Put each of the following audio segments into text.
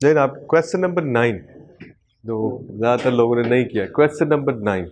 Then आप question number 9, जो ज़्यादातर लोगों ने नहीं किया, क्वेश्चन नंबर 9।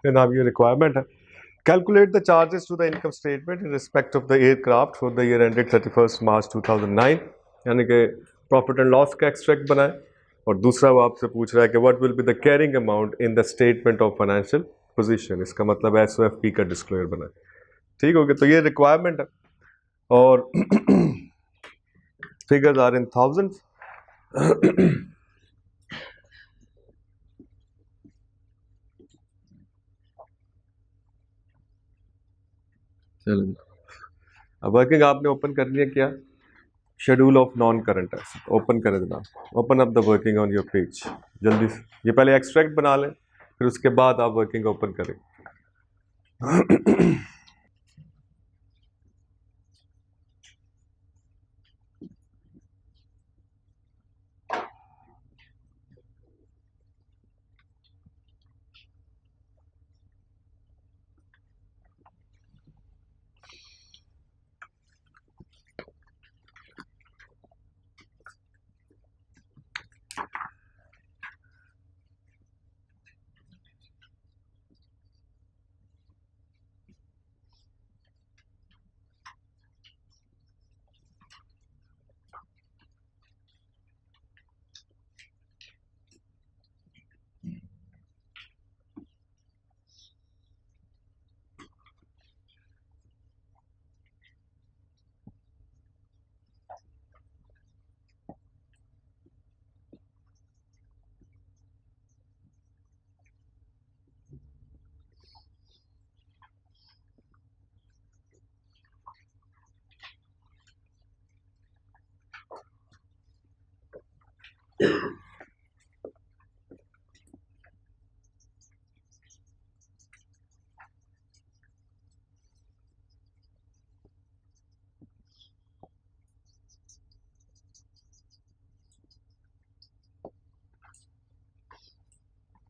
जनाब ये रिक्वायरमेंट है, calculate the charges to the income statement in respect of the aircraft for the year ended 31 March 2009, यानी कि प्रॉफिट एंड लॉस का एक्सट्रैक्ट बनाए। और दूसरा वो आपसे पूछ रहा है कि what will be the carrying amount in the statement of financial position, इसका मतलब एसओएफपी का डिस्क्लोजर बनाए। ठीक हो गया, तो ये रिक्वायरमेंट है और फिगर्स आर इन थाउजेंड्स। चलो अब वर्किंग आपने ओपन कर लिया, क्या schedule of non current asset open करें जनाब, open up the working on your page जल्दी से। ये पहले एक्सट्रैक्ट बना लें, फिर उसके बाद आप वर्किंग ओपन करें।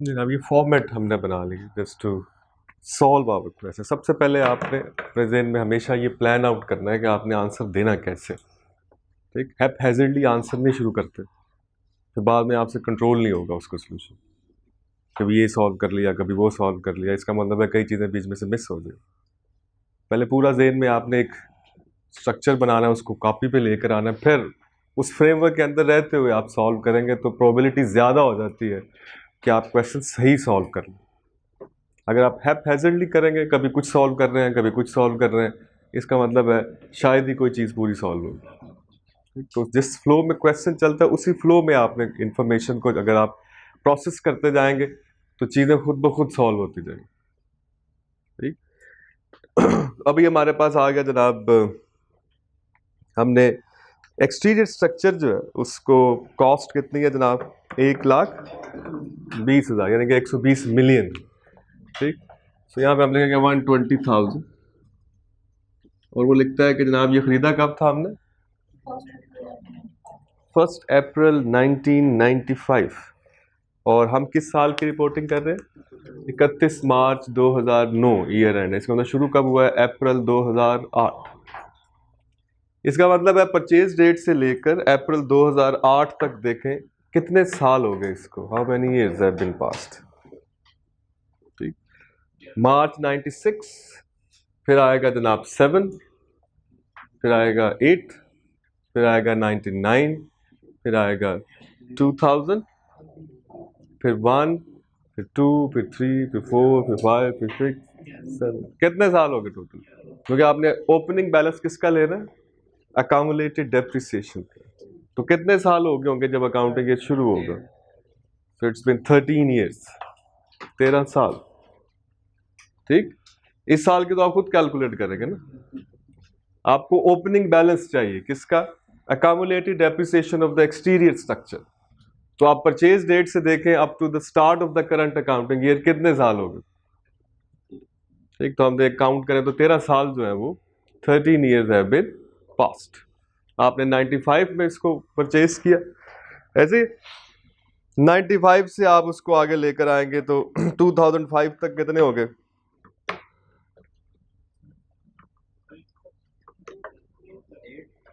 जनाब ये फॉर्मेट हमने बना ली just to solve our question. सबसे पहले आपने प्रेजेंट में हमेशा ये प्लान आउट करना है कि आपने आंसर देना कैसे। ठीक, हैप्पैज़र्डली आंसर नहीं शुरू करते, फिर बाद में आपसे कंट्रोल नहीं होगा उसका सोल्यूशन। कभी ये सॉल्व कर लिया, कभी वो सॉल्व कर लिया, इसका मतलब है कई चीज़ें बीच में से मिस हो जाए। पहले पूरा ज़हन में आपने एक स्ट्रक्चर बनाना है, उसको कॉपी पे लेकर आना है, फिर उस फ्रेमवर्क के अंदर रहते हुए आप सॉल्व करेंगे तो प्रोबेबिलिटी ज़्यादा हो जाती है कि आप क्वेश्चन सही सॉल्व कर लें। अगर आप हैप्पैज़र्डली करेंगे, कभी कुछ सॉल्व कर रहे हैं, कभी कुछ सॉल्व कर रहे हैं, इसका मतलब है शायद ही कोई चीज़ पूरी सॉल्व होगी। तो जिस फ्लो में क्वेश्चन चलता है उसी फ्लो में आपने इंफॉर्मेशन को अगर आप प्रोसेस करते जाएंगे तो चीज़ें खुद ब खुद सॉल्व होती जाएंगी। ठीक, अभी हमारे पास आ गया जनाब, हमने एक्सटीरियर स्ट्रक्चर जो है उसको कॉस्ट कितनी है जनाब, 1,20,000 यानी कि 120 मिलियन। ठीक, तो यहाँ पे हम लिखेंगे 120,000 और वो लिखता है कि जनाब ये खरीदा कब था हमने, 1 अप्रैल 1995। और हम किस साल की रिपोर्टिंग कर रहे हैं, 31 मार्च 2009 ईयर एंड। इसका मतलब शुरू कब हुआ है, अप्रैल 2008। इसका मतलब है परचेज डेट से लेकर अप्रैल 2008 तक देखें कितने साल हो गए इसको, how many years have been passed. ठीक, मार्च 96, फिर आएगा जनाब 7, फिर आएगा 8, फिर आएगा 99, फिर आएगा 2000, फिर 1, फिर 2, फिर 3, फिर 4, फिर 5, फिर 6, 7। कितने साल हो गए टोटल, क्योंकि आपने ओपनिंग बैलेंस किसका लेना है, अकामुलेटेड डेप्रिसिएशन का। तो कितने साल हो गए होंगे जब अकाउंटिंग ये शुरू होगा, तो इट्स बिन 13 ईयर्स, 13 साल। ठीक, इस साल की तो आप खुद कैलकुलेट करेंगे ना। आपको ओपनिंग बैलेंस चाहिए किसका, accumulated depreciation of the exterior structure. तो आप परचेज डेट से देखें up to the start of the current accounting year कितने साल हो गए। ठीक, तो हम देख काउंट करें तो 13 साल जो है वो 13 ईयर्स हैव बीन पास्ट। आपने 95 में इसको परचेज किया, ऐसे 95 से आप उसको आगे लेकर आएंगे तो 2005 तक कितने हो गए,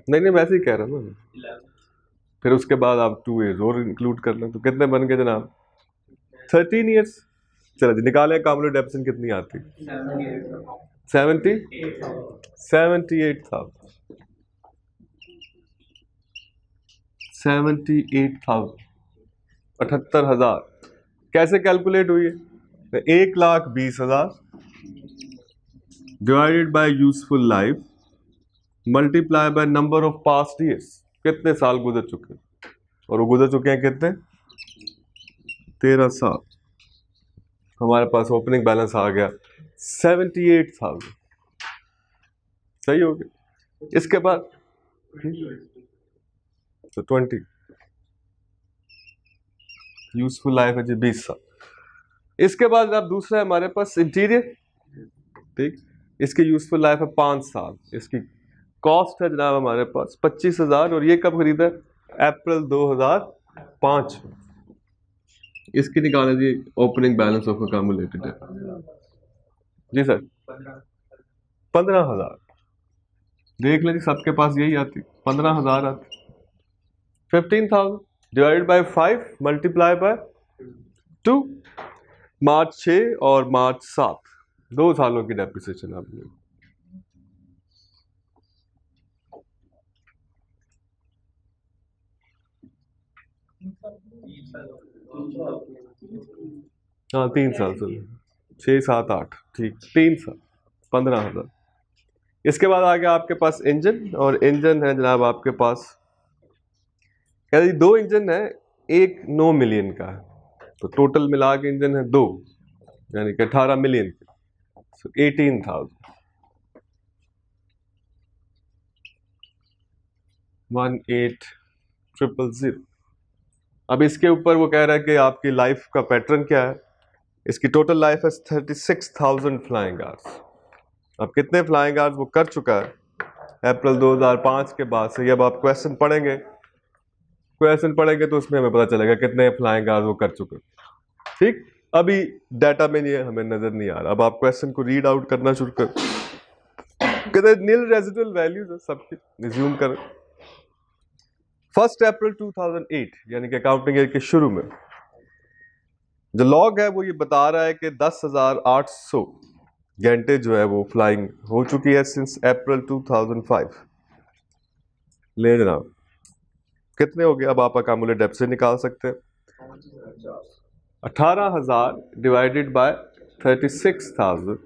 नहीं वैसे ही कह रहा हूँ ना। फिर उसके बाद आप 2 ईयर्स और इंक्लूड कर लें तो कितने बन गए जनाब, 13 ईयर्स। चलो जी निकालें, कामुलेट डेप्रिसिएशन कितनी आती, 78,000 78,000। कैसे कैलकुलेट हुई है, 1,20,000 divided by useful life multiply by number of past years. कितने साल गुजर चुके हैं, और वो गुजर चुके हैं कितने, 13 साल। हमारे पास ओपनिंग बैलेंस आ गया 78,000। सही हो गया। इसके बाद तो 20, यूजफुल लाइफ है जी 20 साल। इसके बाद अब दूसरा है हमारे पास इंटीरियर। ठीक, इसकी यूजफुल लाइफ है 5 साल। इसकी कॉस्ट है जनाब हमारे पास 25,000 और ये कब खरीदा है, अप्रैल 2005। इसकी निकाले जी ओपनिंग बैलेंस ऑफ अकामुलेटेड है जी सर, 15,000। देख लें जी सबके पास यही आती, 15,000 आती। 15,000 डिवाइडेड बाय 5 मल्टीप्लाई बाय 2। मार्च 6 और मार्च 7, 2 सालों की डेप्रिसिएशन आपने। हाँ 3 साल सर, 6, 7, 8, ठीक 3 साल, 15,000। इसके बाद आ गया आपके पास इंजन, और इंजन है जनाब आपके पास, कहते 2 इंजन है, एक 9 मिलियन का है, तो टोटल मिला के इंजन है 2, यानी कि 18 मिलियन के, so 18,000। 18,000। अब इसके ऊपर वो कह रहा है कि आपकी लाइफ का पैटर्न क्या है। इसकी टोटल लाइफ है 36,000 फ्लाइंग आवर्स। अब कितने फ्लाइंग आवर्स वो कर चुका है अप्रैल 2005 के बाद से, अब आप क्वेश्चन पढ़ेंगे तो उसमें हमें पता चलेगा कितने फ्लाइंग आवर्स वो कर चुके। ठीक, अभी डाटा में नहीं है, हमें नजर नहीं आ रहा। अब आप क्वेश्चन को रीड आउट करना शुरू कर, कहते नील रेजिडुअल वैल्यूज है सबकी, रिज्यूम करें। 1 अप्रैल 2008 यानी कि अकाउंटिंग ईयर के शुरू में जो लॉग है वो ये बता रहा है कि 10,800 घंटे जो है वो फ्लाइंग हो चुकी है सिंस अप्रैल 2005। ले जनाब कितने हो गए, अब आप अकामुलेट डेप्थ से निकाल सकते हैं। 18,000 डिवाइडेड बाय 36,000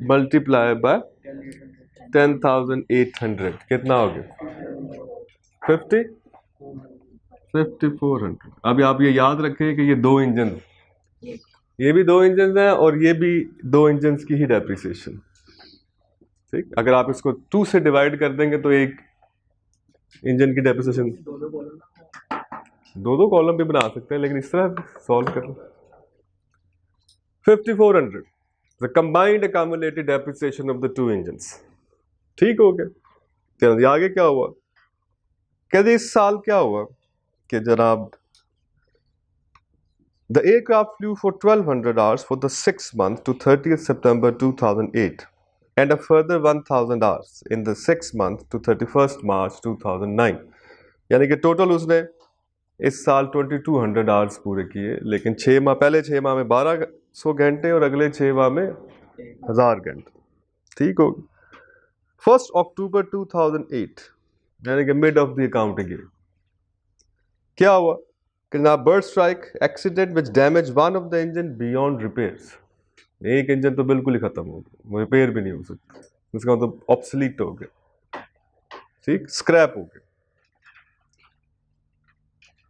मल्टीप्लाई बाय 10,800 कितना हो गया, 5400। अभी आप ये याद रखें कि ये 2 इंजन ये भी 2 इंजन हैं और ये भी 2 इंजन की ही डेप्रिसिएशन। ठीक, अगर आप इसको 2 से डिवाइड कर देंगे तो एक इंजन की डेप्रिसिएशन, दो कॉलम भी बना सकते हैं, लेकिन इस तरह सॉल्व कर लो। 5400 the combined accumulated depreciation of the 2 engines। ठीक हो गया। चलिए आगे क्या हुआ, कहते इस साल क्या हुआ कि जनाब the aircraft flew for 1200 hours for the 6th month to 30th September 2008 and a further 1000 hours in the 6th month to 31st March 2009। यानी कि टोटल उसने इस साल 2200 आवर्स पूरे किए, लेकिन 6 माह पहले 6 माह में 1200 घंटे और अगले 6 माह में 1000 घंटे। ठीक हो, 1 अक्टूबर 2008 यानी कि mid of the accounting year क्या हुआ कि जनाब bird strike accident which damage one of the engine beyond repairs. एक इंजन तो बिल्कुल ही खत्म हो गया, रिपेयर भी नहीं हो सकता, उसका मतलब ऑब्सलीट हो गया, ठीक, स्क्रैप हो गया।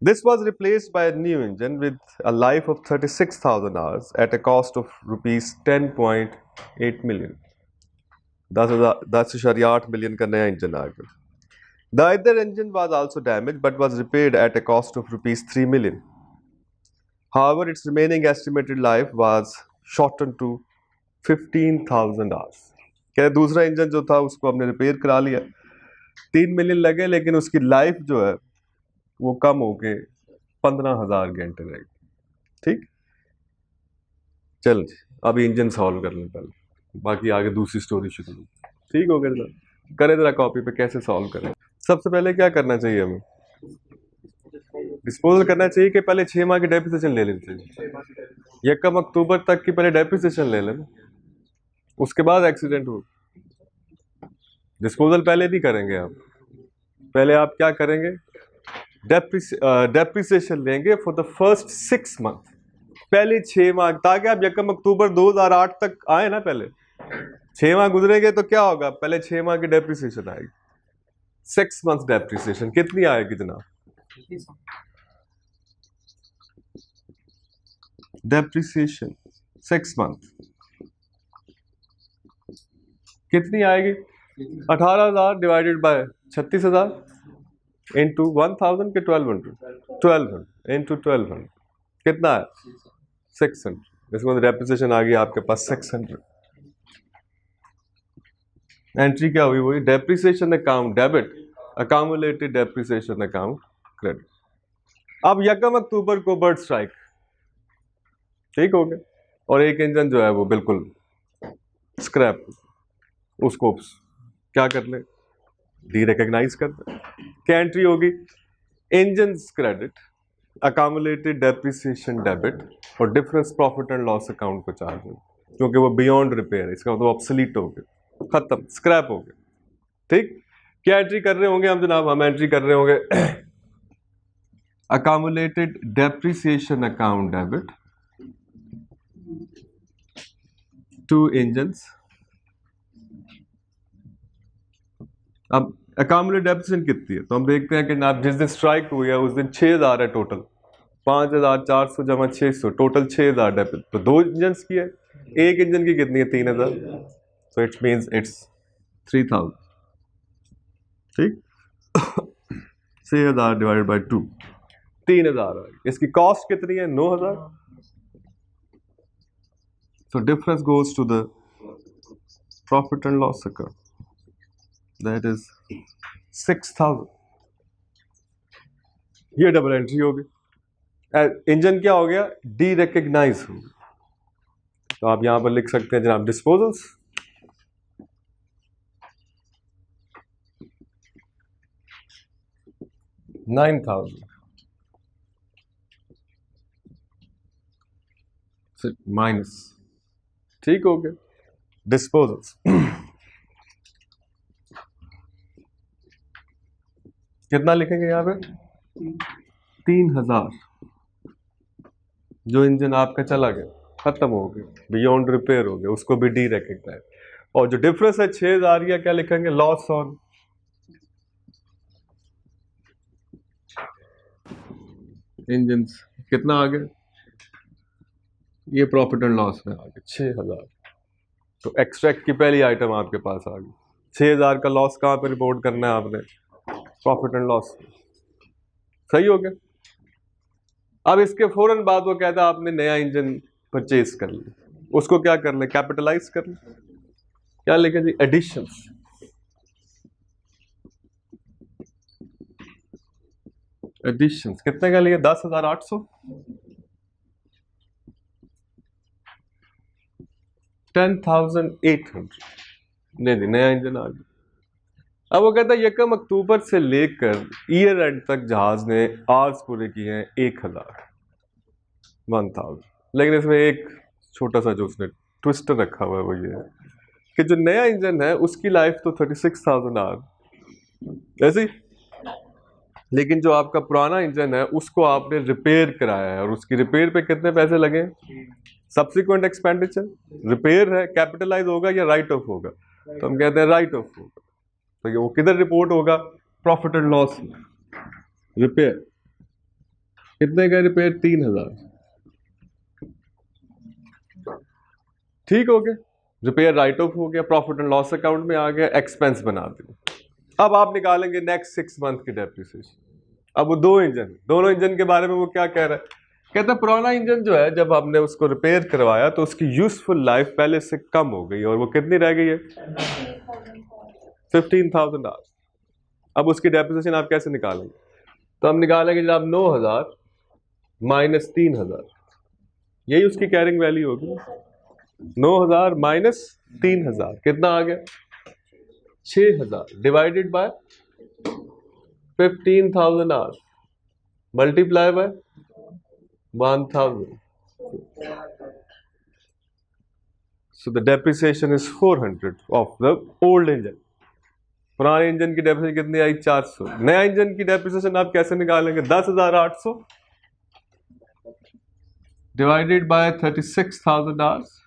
This was replaced by a new engine with a life of 36,000 hours at a cost of rupees 10.8 million। 10.8 million का नया इंजन आ गया। The other engine was also damaged but was repaired at a cost of rupees 3 million। However, its remaining estimated life was shortened to 15,000 hours। क्या दूसरा engine जो था उसको हमने repair करा लिया, 3 मिलियन लगे, लेकिन उसकी लाइफ जो है वो कम हो के 15,000 घंटे रहेगी। ठीक, चल जी अभी इंजन सॉल्व कर लें पहले, बाकी आगे दूसरी स्टोरी शुरू। ठीक हो गया जरा, करें जरा कॉपी पे कैसे सॉल्व करें। सबसे पहले क्या करना चाहिए हमें, डिस्पोजल करना चाहिए कि पहले 6 माह की डेप्रिसिएशन ले लेनी चाहिए। 1 अक्टूबर तक की पहले डेप्रिसिएशन ले लेना, उसके बाद एक्सीडेंट हो। डिस्पोजल पहले नहीं करेंगे आप, पहले आप क्या करेंगे, डेप्रिसिएशन लेंगे फॉर द फर्स्ट 6 मंथ, पहले 6 माह, ताकि आप 1 अक्टूबर 2008 तक आए ना, पहले 6 माह गुजरेंगे तो क्या होगा, पहले 6 माह की डेप्रिसिएशन आएगी। 6 मंथ डेप्रिसिएशन कितनी आएगी जनाब, डेप्रिसिएशन 6 मंथ कितनी आएगी, 18,000 डिवाइडेड बाय 36,000 इंटू 1000 के 1200 इंटू 1200 कितना है 600। इसमें डेप्रिसिएशन आ गई आपके पास 600। एंट्री क्या हुई, वही depreciation account debit, accumulated depreciation account credit. अब 1 अक्टूबर को बर्ड स्ट्राइक, ठीक हो गया, और एक इंजन जो है वो बिल्कुल स्क्रैप, उसको क्या कर ले, डी रिकॉग्नाइज कर दे। क्या एंट्री होगी, engine credit, accumulated depreciation debit और difference profit and loss account को चार्ज हो, क्योंकि वो बियॉन्ड रिपेयर है, इसका मतलब ऑब्सलीट हो गया, खत्म, स्क्रैप हो गया। ठीक, क्या एंट्री कर रहे होंगे हम जनाब, हम एंट्री कर रहे होंगे accumulated depreciation account debit to engines. अब अकामुलेटेड डेप्रिसिएशन कितनी है, तो हम देखते हैं कि जनाब जिस दिन स्ट्राइक हुई है उस दिन 6,000 है टोटल, 5,400 जमा 600 टोटल 6,000 डेबिट, तो 2 इंजन की है, एक इंजन की कितनी है 3,000, so it means it's 3,000। ठीक 6,000 डिवाइडेड बाय 2 3,000 इसकी कॉस्ट कितनी है 9,000, so difference goes to the profit and loss account, that is 6,000। ये डबल एंट्री होगी, इंजन क्या हो गया, डी रिकॉग्नाइज हो गया। तो आप यहां पर लिख सकते हैं जनाब डिस्पोजल्स, $9,000 माइनस, ठीक हो गया, डिस्पोजल्स कितना लिखेंगे यहां पे 3,000, जो इंजन आपका चला गया, खत्म हो गया, बियॉन्ड रिपेयर हो गया, उसको भी डी रिकॉग्नाइज। और जो डिफरेंस है 6,000 या क्या लिखेंगे, लॉस ऑन इंजन, कितना आ गया ये प्रॉफिट एंड लॉस में आ गया 6,000। तो एक्सट्रैक्ट की पहली आइटम आपके पास आ गई। 6,000 का लॉस कहाँ पे रिपोर्ट करना है आपने? Profit and loss. सही हो गया। अब इसके फौरन बाद वो कहता है आपने नया इंजन परचेज कर लिया, उसको क्या कर ले? कैपिटलाइज कर ले। क्या लिखे जी? एडिशंस। एडिशंस कितने का लिए? 10,800। 10,800। नहीं, नया इंजन आ गया। अब वो कहता है 1 अक्टूबर से लेकर ईयर एंड तक जहाज ने आवर्स पूरे किए हैं 1000। लेकिन इसमें एक छोटा सा जो उसने ट्विस्टर रखा हुआ है वो ये है कि जो नया इंजन है उसकी लाइफ तो 36,000 आवर ऐसे ही, लेकिन जो आपका पुराना इंजन है उसको आपने रिपेयर कराया है और उसकी रिपेयर पे कितने पैसे लगे? Subsequent expenditure. रिपेयर है, कैपिटलाइज होगा या राइट ऑफ होगा? तो हम कहते हैं राइट ऑफ होगा। तो वो किधर रिपोर्ट होगा? प्रॉफिट एंड लॉस में। रिपेयर कितने का? रिपेयर 3,000। ठीक हो गया। रिपेयर राइट ऑफ हो गया, प्रॉफिट एंड लॉस अकाउंट में आ गया, एक्सपेंस बना दिया। अब आप निकालेंगे नेक्स्ट 6 मंथ की डेप्रिसिएशन। अब वो दो इंजन, दोनों इंजन के बारे में वो क्या कह रहा है? कहता है पुराना इंजन जो है जब हमने उसको रिपेयर करवाया तो उसकी यूजफुल लाइफ पहले से कम हो गई और वो कितनी रह गई है? 15,000 आवर्स। अब उसकी डेप्रिसिएशन आप कैसे निकालेंगे? तो हम निकालेंगे जनाब 9,000 माइनस 3,000, यही उसकी कैरिंग वैल्यू होगी। 9,000 माइनस 3,000 कितना आ गया? 6,000 divided by 15,000 hours multiply by 1,000. So the depreciation is 400 of the old engine. पुराने इंजन की डेप्रिसिएशन कितनी आई? 400। नया इंजन की डेप्रिसिएशन आप कैसे निकालेंगे? 10,800 डिवाइडेड बाय 36,000 आवर्स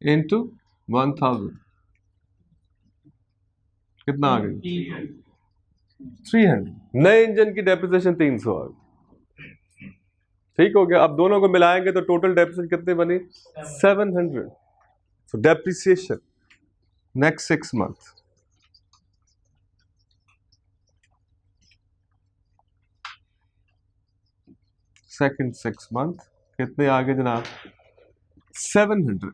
इनटू 1,000 कितना आ गया? 300। नए इंजन की डेप्रिसिएशन 300 आ गई। ठीक हो गया। अब दोनों को मिलाएंगे तो टोटल डेप्रिसिएशन कितनी बनी? 700। So depreciation next 6 months. Second 6 month कितने आगे जनाब? 700।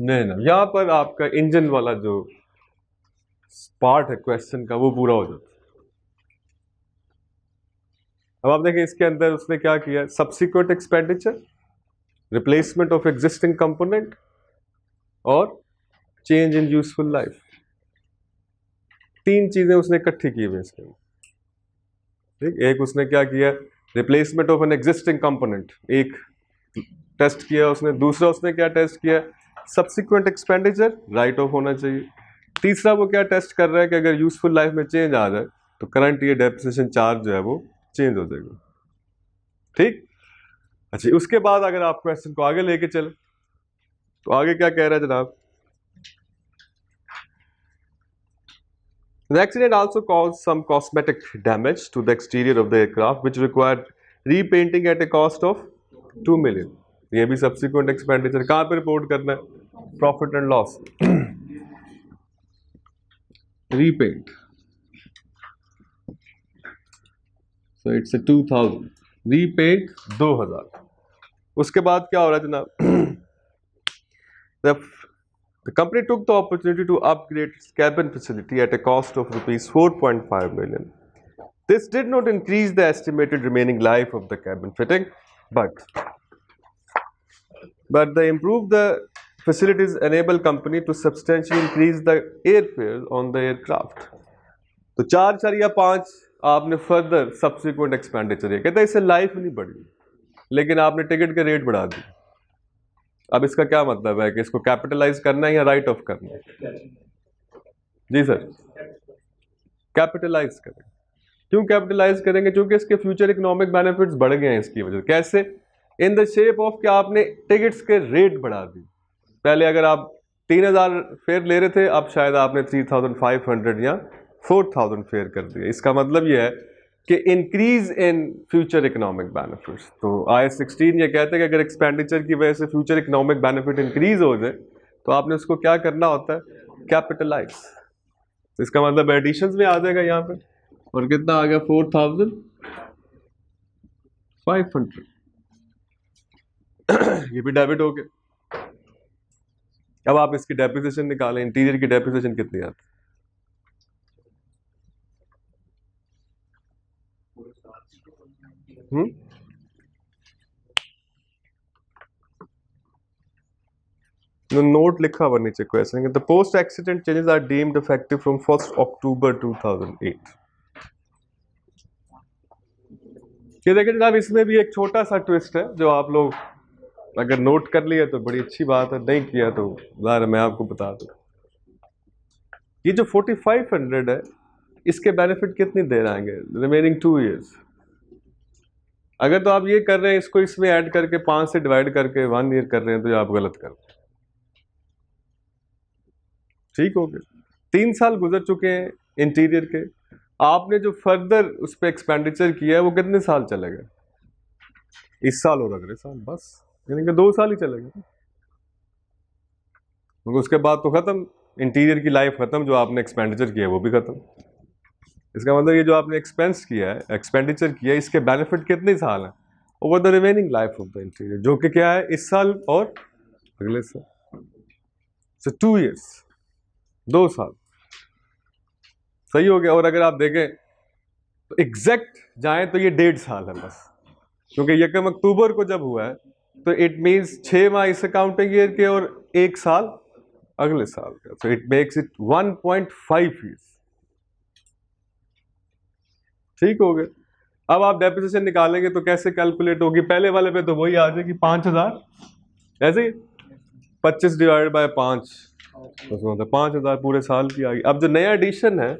नहीं ना, यहां पर आपका इंजन वाला जो पार्ट है क्वेश्चन का वो पूरा हो जाता है। अब आप देखें इसके अंदर उसने क्या किया? Subsequent expenditure, replacement of existing component और चेंज इन यूजफुल लाइफ। 3 चीजें उसने इकट्ठी की हुई इसके अंदर। ठीक, एक उसने क्या किया? Replacement of an existing component एक टेस्ट किया उसने। दूसरा उसने क्या टेस्ट किया? सब्सिक्वेंट एक्सपेंडिचर राइट ऑफ होना चाहिए। तीसरा वो क्या टेस्ट कर रहा है कि अगर यूजफुल लाइफ में चेंज आ जाए तो करंट ईयर डेप्रिसिएशन चार्ज जो है वो चेंज हो जाएगा। ठीक, अच्छा उसके बाद अगर आप क्वेश्चन को आगे लेके चले तो आगे क्या कह रहा है जनाब? The accident also caused some cosmetic damage to the exterior of the aircraft, which required repainting at a cost of 2 million. ये भी subsequent expenditure कहाँ पे रिपोर्ट करना है? Profit and loss. Repaint. So it's a 2,000. Repaint 2,000. उसके बाद क्या हो रहा है जनाब? The company took the opportunity to upgrade its cabin facility at a cost of rupees 4.5 million. This did not increase the estimated remaining life of the cabin fitting, but they improved the facilities enable company to substantially increase the airfares on the aircraft. तो 4 या 5 आपने further subsequent expenditure है, कहता है इससे life नहीं बढ़ी लेकिन आपने टिकट के रेट बढ़ा दी। अब इसका क्या मतलब है कि इसको कैपिटलाइज करना है या राइट ऑफ करना है? जी सर, कैपिटलाइज करें। क्यों कैपिटलाइज करेंगे? क्योंकि इसके फ्यूचर इकोनॉमिक बेनिफिट्स बढ़ गए हैं इसकी वजह से। कैसे? इन द शेप ऑफ कि आपने टिकट्स के रेट बढ़ा दी। पहले अगर आप 3,000 फेयर ले रहे थे, अब शायद आपने 3,500 या 4,000 फेयर कर दिया। इसका मतलब यह है कि increase in future economic benefits. तो IS 16 ये कहते हैं कि अगर एक्सपेंडिचर की वजह से फ्यूचर इकोनॉमिक बेनिफिट इंक्रीज हो जाए तो आपने उसको क्या करना होता है, कैपिटलाइज। तो इसका मतलब एडिशंस में आ जाएगा यहाँ पे, और कितना आ गया 4500 ये भी डेबिट हो गया। अब आप इसकी डेप्रिसिएशन निकालें, इंटीरियर की डेप्रिसिएशन कितनी आती है? नोट लिखा हुआ नीचे question, the post accident changes are deemed effective from 1 October 2008। ये देखिए जनाब, इसमें भी एक छोटा सा ट्विस्ट है जो आप लोग अगर नोट कर लिया तो बड़ी अच्छी बात है, नहीं किया तो ज़रा मैं आपको बता दूं। ये जो 4500 है इसके बेनिफिट कितनी देर आएंगे, रिमेनिंग 2 ईयर्स। अगर तो आप ये कर रहे हैं इसको इसमें ऐड करके 5 से डिवाइड करके 1 ईयर कर रहे हैं तो ये आप गलत कर रहे हैं। ठीक हो गया, 3 साल गुजर चुके हैं इंटीरियर के, आपने जो फर्दर उस पर एक्सपेंडिचर किया है वो कितने साल चलेगा, इस साल और अगले साल, बस यानी कि 2 साल ही चलेगा, क्योंकि उसके बाद तो खत्म, इंटीरियर की लाइफ खत्म, जो आपने एक्सपेंडिचर किया है वो भी खत्म। इसका मतलब ये जो आपने एक्सपेंस किया है, एक्सपेंडिचर किया है, इसके बेनिफिट कितने साल हैं over the remaining life of the interior, जो कि क्या है, इस साल और अगले साल। सो 2 ईयर्स, 2 साल, सही हो गया। और अगर आप देखें तो एग्जैक्ट जाएं तो ये 1.5 साल है बस, क्योंकि 1 अक्टूबर को जब हुआ है तो इट मीन्स 6 माह इस अकाउंटिंग ईयर के और 1 साल अगले साल का, so it makes it 1.5 years. ठीक हो गया। अब आप डेप्रिसिएशन निकालेंगे तो कैसे कैलकुलेट होगी, पहले वाले पे तो वही आ जाएगी 5000, ऐसे 25 डिवाइड बाय 5, तो मतलब 5000 पूरे साल की आ गई। अब जो नया एडिशन है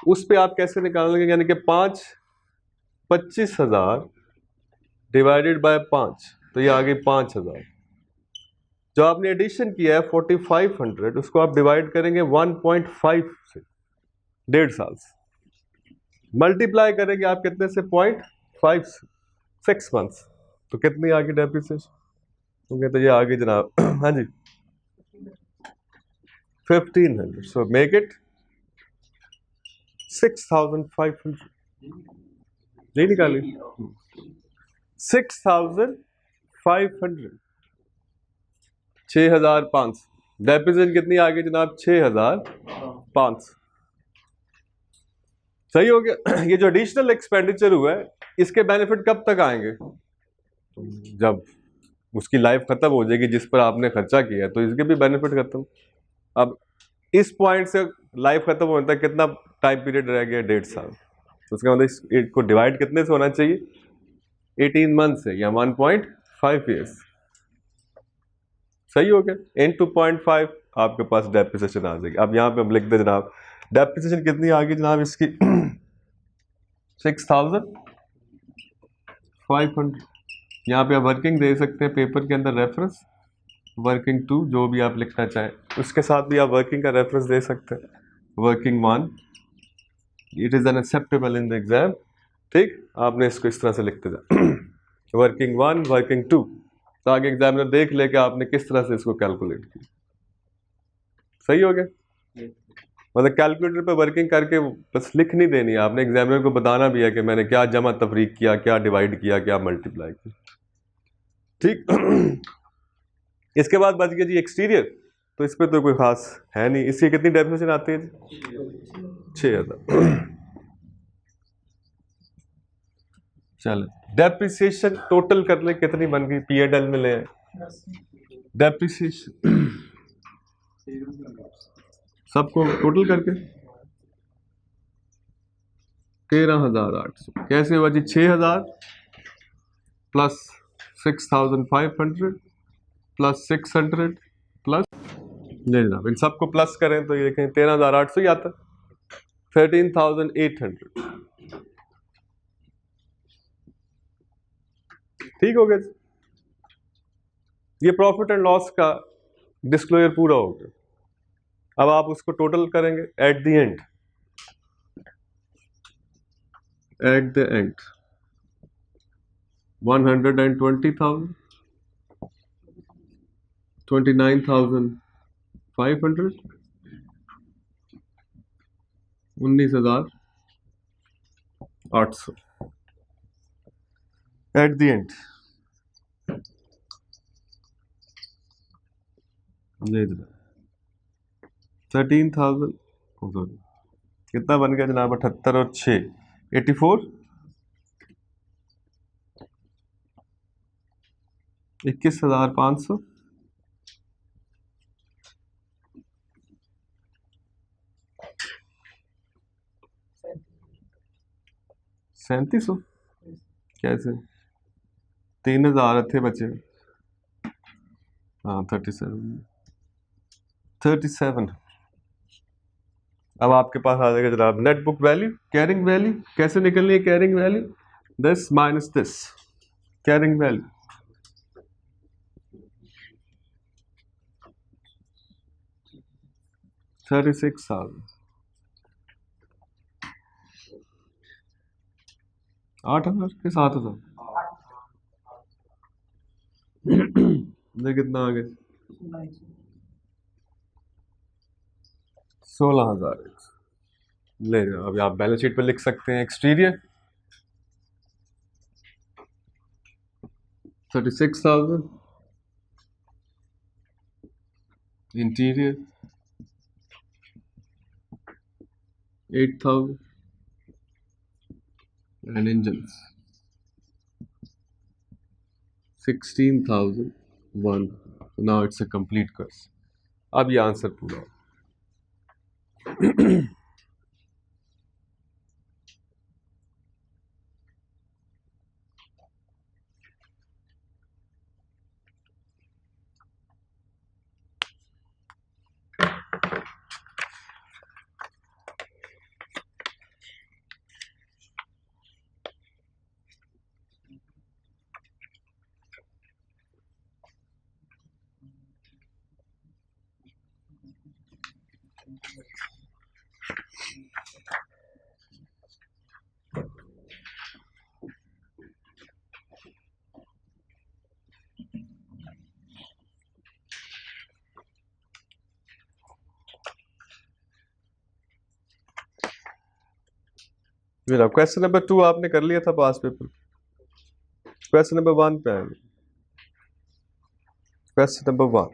उस पे आप कैसे निकालेंगे, यानी कि 25,000 डिवाइडेड बाय 5, तो ये आ गई 5000। जो आपने एडिशन किया है 4500, उसको आप डिवाइड करेंगे 1.5 से, 1.5 साल से, मल्टीप्लाई करेंगे आप कितने से, 0.5 से, 6 मंथ्स, तो कितनी आ गई डेप्रिसिएशन, तो कहते ये आ गई जनाब हाँ जी 1500, सो मेक इट 6500, नहीं निकाली 6500, 6500, डेप्रिसिएशन कितनी आ गई जनाब, 6500, सही हो गया। ये जो एडिशनल एक्सपेंडिचर हुआ है इसके बेनिफिट कब तक आएंगे, जब उसकी लाइफ खत्म हो जाएगी जिस पर आपने खर्चा किया, तो इसके भी बेनिफिट खत्म। अब इस पॉइंट से लाइफ खत्म होने तक कितना टाइम पीरियड रह गया, 1.5 साल, तो उसका मतलब इसको डिवाइड कितने से होना चाहिए, 18 मंथ से, या 1.5 ईयर्स, सही हो गया। इन 2.5 आपके पास डेप्रिसिएशन आ जाएगी। अब यहाँ पे हम लिख दे जनाब, डेप्रिसिएशन कितनी आ गई जनाब इसकी 6500। यहाँ पे आप वर्किंग दे सकते हैं पेपर के अंदर, रेफरेंस वर्किंग 2 जो भी आप लिखना चाहें, उसके साथ भी आप वर्किंग का रेफरेंस दे सकते हैं, working 1 it is unacceptable in the exam. ठीक, आपने इसको इस तरह से लिखते जा वर्किंग 1 वर्किंग 2, ताकि एग्जामिनर देख ले कि आपने किस तरह से इसको कैलकुलेट किया। सही हो गया, मतलब कैलकुलेटर पे वर्किंग करके बस लिख नहीं देनी है, आपने एग्जामिनर को बताना भी है कि मैंने क्या जमा तफरीक किया, क्या डिवाइड किया, क्या मल्टीप्लाई किया। ठीक इसके बाद बच गया जी एक्सटीरियर, तो इस पर तो कोई खास है नहीं। इसकी कितनी डेप्रिसिएशन आती है जी, 6000। चलो डेप्रिसिएशन टोटल कर ले कितनी बन गई, P&L में ले डेप्रिसिएशन सबको टोटल करके 13,800, कैसे हुआ जी, 6000 प्लस 6500 प्लस 600 प्लस, जी जनाब इन सबको प्लस करें तो ये देखें 13,800 ही आता, 13,800। ठीक हो गया, ये प्रॉफिट एंड लॉस का डिस्क्लोजर पूरा हो गया। अब आप उसको टोटल करेंगे at the end, at the end 120,000, 29,500, 19,800 at the end. ये 13,000, कितना बन गया जनाब? 78 और 6 84, 21,500, 3700। कैसे? 3,000 थे बचे। हाँ 37। अब आपके पास आ जाएगा जनाब net book value, carrying value. कैसे निकलनी है carrying value? This minus this, carrying value 36,000, 8,000 के 7,000। ये कितना आ गया? 16,000। ले जाओ। अभी आप बैलेंस शीट पे लिख सकते हैं exterior 36,000, interior 8,000 and engines 16,001। Now it's a complete course। अब ये आंसर पूरा हो। मेरा क्वेश्चन नंबर 2 आपने कर लिया था पास पेपर। क्वेश्चन नंबर 1 पे आएंगे। Question number 1,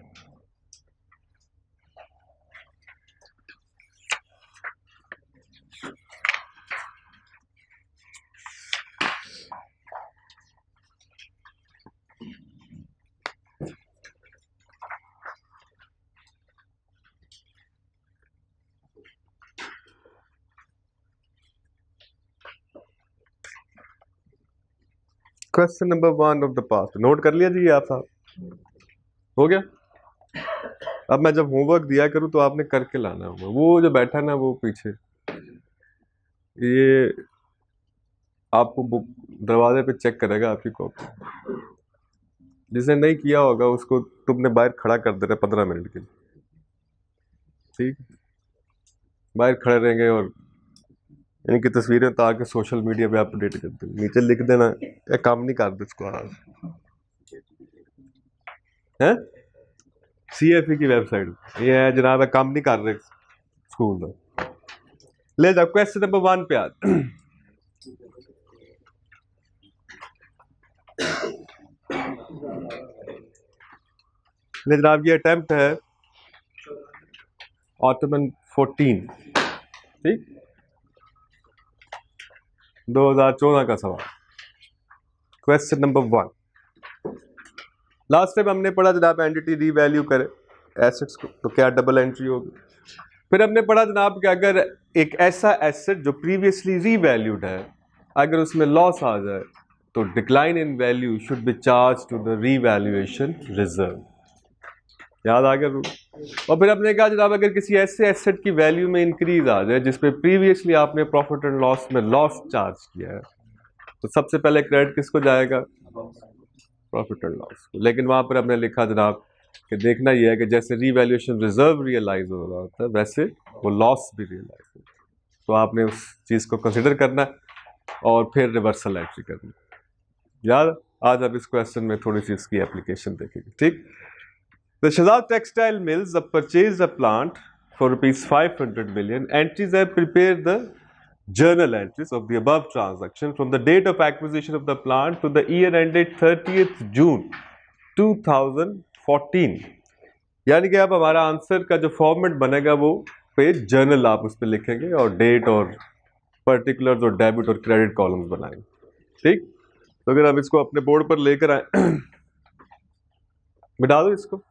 question number 1 of the past. Note कर लिया जी आप साहब? हो गया? अब मैं जब होमवर्क दिया करूं तो आपने करके लाना होगा। वो जो बैठा ना वो पीछे, ये आपको बुक दरवाजे पे चेक करेगा आपकी कॉपी। जिसने नहीं किया होगा उसको तुमने बाहर खड़ा कर देना 15 मिनट के लिए। ठीक, बाहर खड़े रहेंगे और इनकी तस्वीरें ताकि सोशल मीडिया पे अपडेट कर दें। नीचे लिख देना ये काम नहीं कर दे इसको आज है। CFE की वेबसाइट ये है जनाब, काम नहीं कर रहे स्कूल का। ले जाओ क्वेश्चन नंबर 1 पे आज। ले जनाब ये अटेम्प्ट है ऑटोमन 14, ठीक, 2014 का सवाल। क्वेश्चन नंबर 1, लास्ट टाइम हमने पढ़ा जनाब एंटिटी रीवैल्यू करे एसेट्स को तो क्या डबल एंट्री होगी। फिर हमने पढ़ा जनाब कि अगर एक ऐसा एसेट जो प्रीवियसली रीवैल्यूड है अगर उसमें लॉस आ जाए तो decline in value should be charge to the revaluation reserve. याद आ गया रूल? और फिर हमने कहा जनाब अगर किसी ऐसे एसेट की वैल्यू में इंक्रीज आ जाए जिसपे प्रीवियसली आपने प्रॉफिट एंड लॉस में लॉस चार्ज किया है तो सबसे पहले क्रेडिट किसको जाएगा? प्रॉफिट एंड लॉस को। लेकिन वहां पर हमने लिखा जनाब कि देखना यह है कि जैसे रीवैल्यूएशन रिजर्व रियलाइज हो रहा होता है वैसे वो लॉस भी रियलाइज हो, तो आपने उस चीज़ को कंसिडर करना है। और फिर रिवर्सल एंट्री करनी। यार आज अब इस क्वेश्चन में थोड़ी सी इसकी एप्लीकेशन देखेंगे, ठीक। The Shazad Textile Mills have purchased a plant for rupees 500 million. Entries have prepared the journal entries of the above transaction from the date of acquisition of the plant to the year ended 30th June 2014. यानी कि अब हमारा answer का जो format बनेगा वो पे journal आप उस पर लिखेंगे और डेट और पर्टिकुलर्स और डेबिट और क्रेडिट कॉलम्स बनाएंगे, ठीक। तो अगर आप इसको अपने बोर्ड पर लेकर आए, मिटा दो इसको।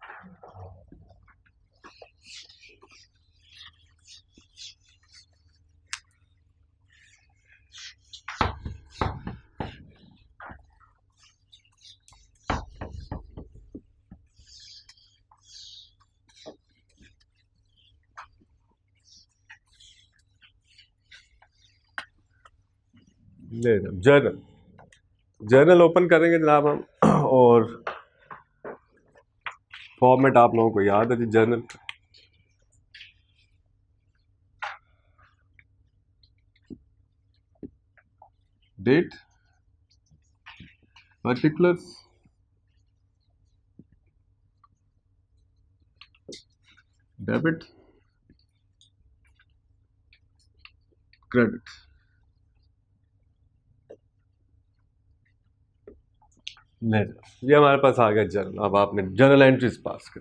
जर्नल जर्नल ओपन करेंगे जनाब हम, और फॉर्मेट आप लोगों को याद है जी। Journal date, particulars, debit, credit. ये हमारे पास आ गया जर्नल। अब आपने जर्नल एंट्रीज पास कर,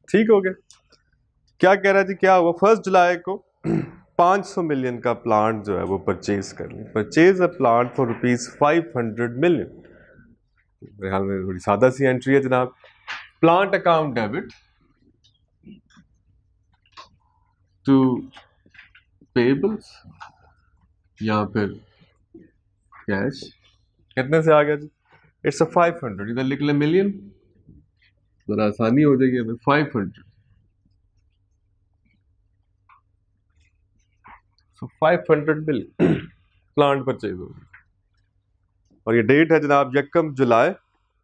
ठीक हो गया। क्या कह रहा है जी, क्या हुआ, 1 जुलाई को 500 मिलियन का प्लांट जो है वो परचेज कर लिया। Purchase a plant for rupees 500 million. मेरे ख्याल में थोड़ी सादा सी एंट्री है जनाब। Plant account debit to payables या फिर कैश। कितने से आ गया जी, इट्स अ 500। इधर लिख ले मिलियन, जरा आसानी हो जाएगी हमें। 500, सो 500 मिलियन प्लांट परचेज हो गया। और ये डेट है जनाब 1 जुलाई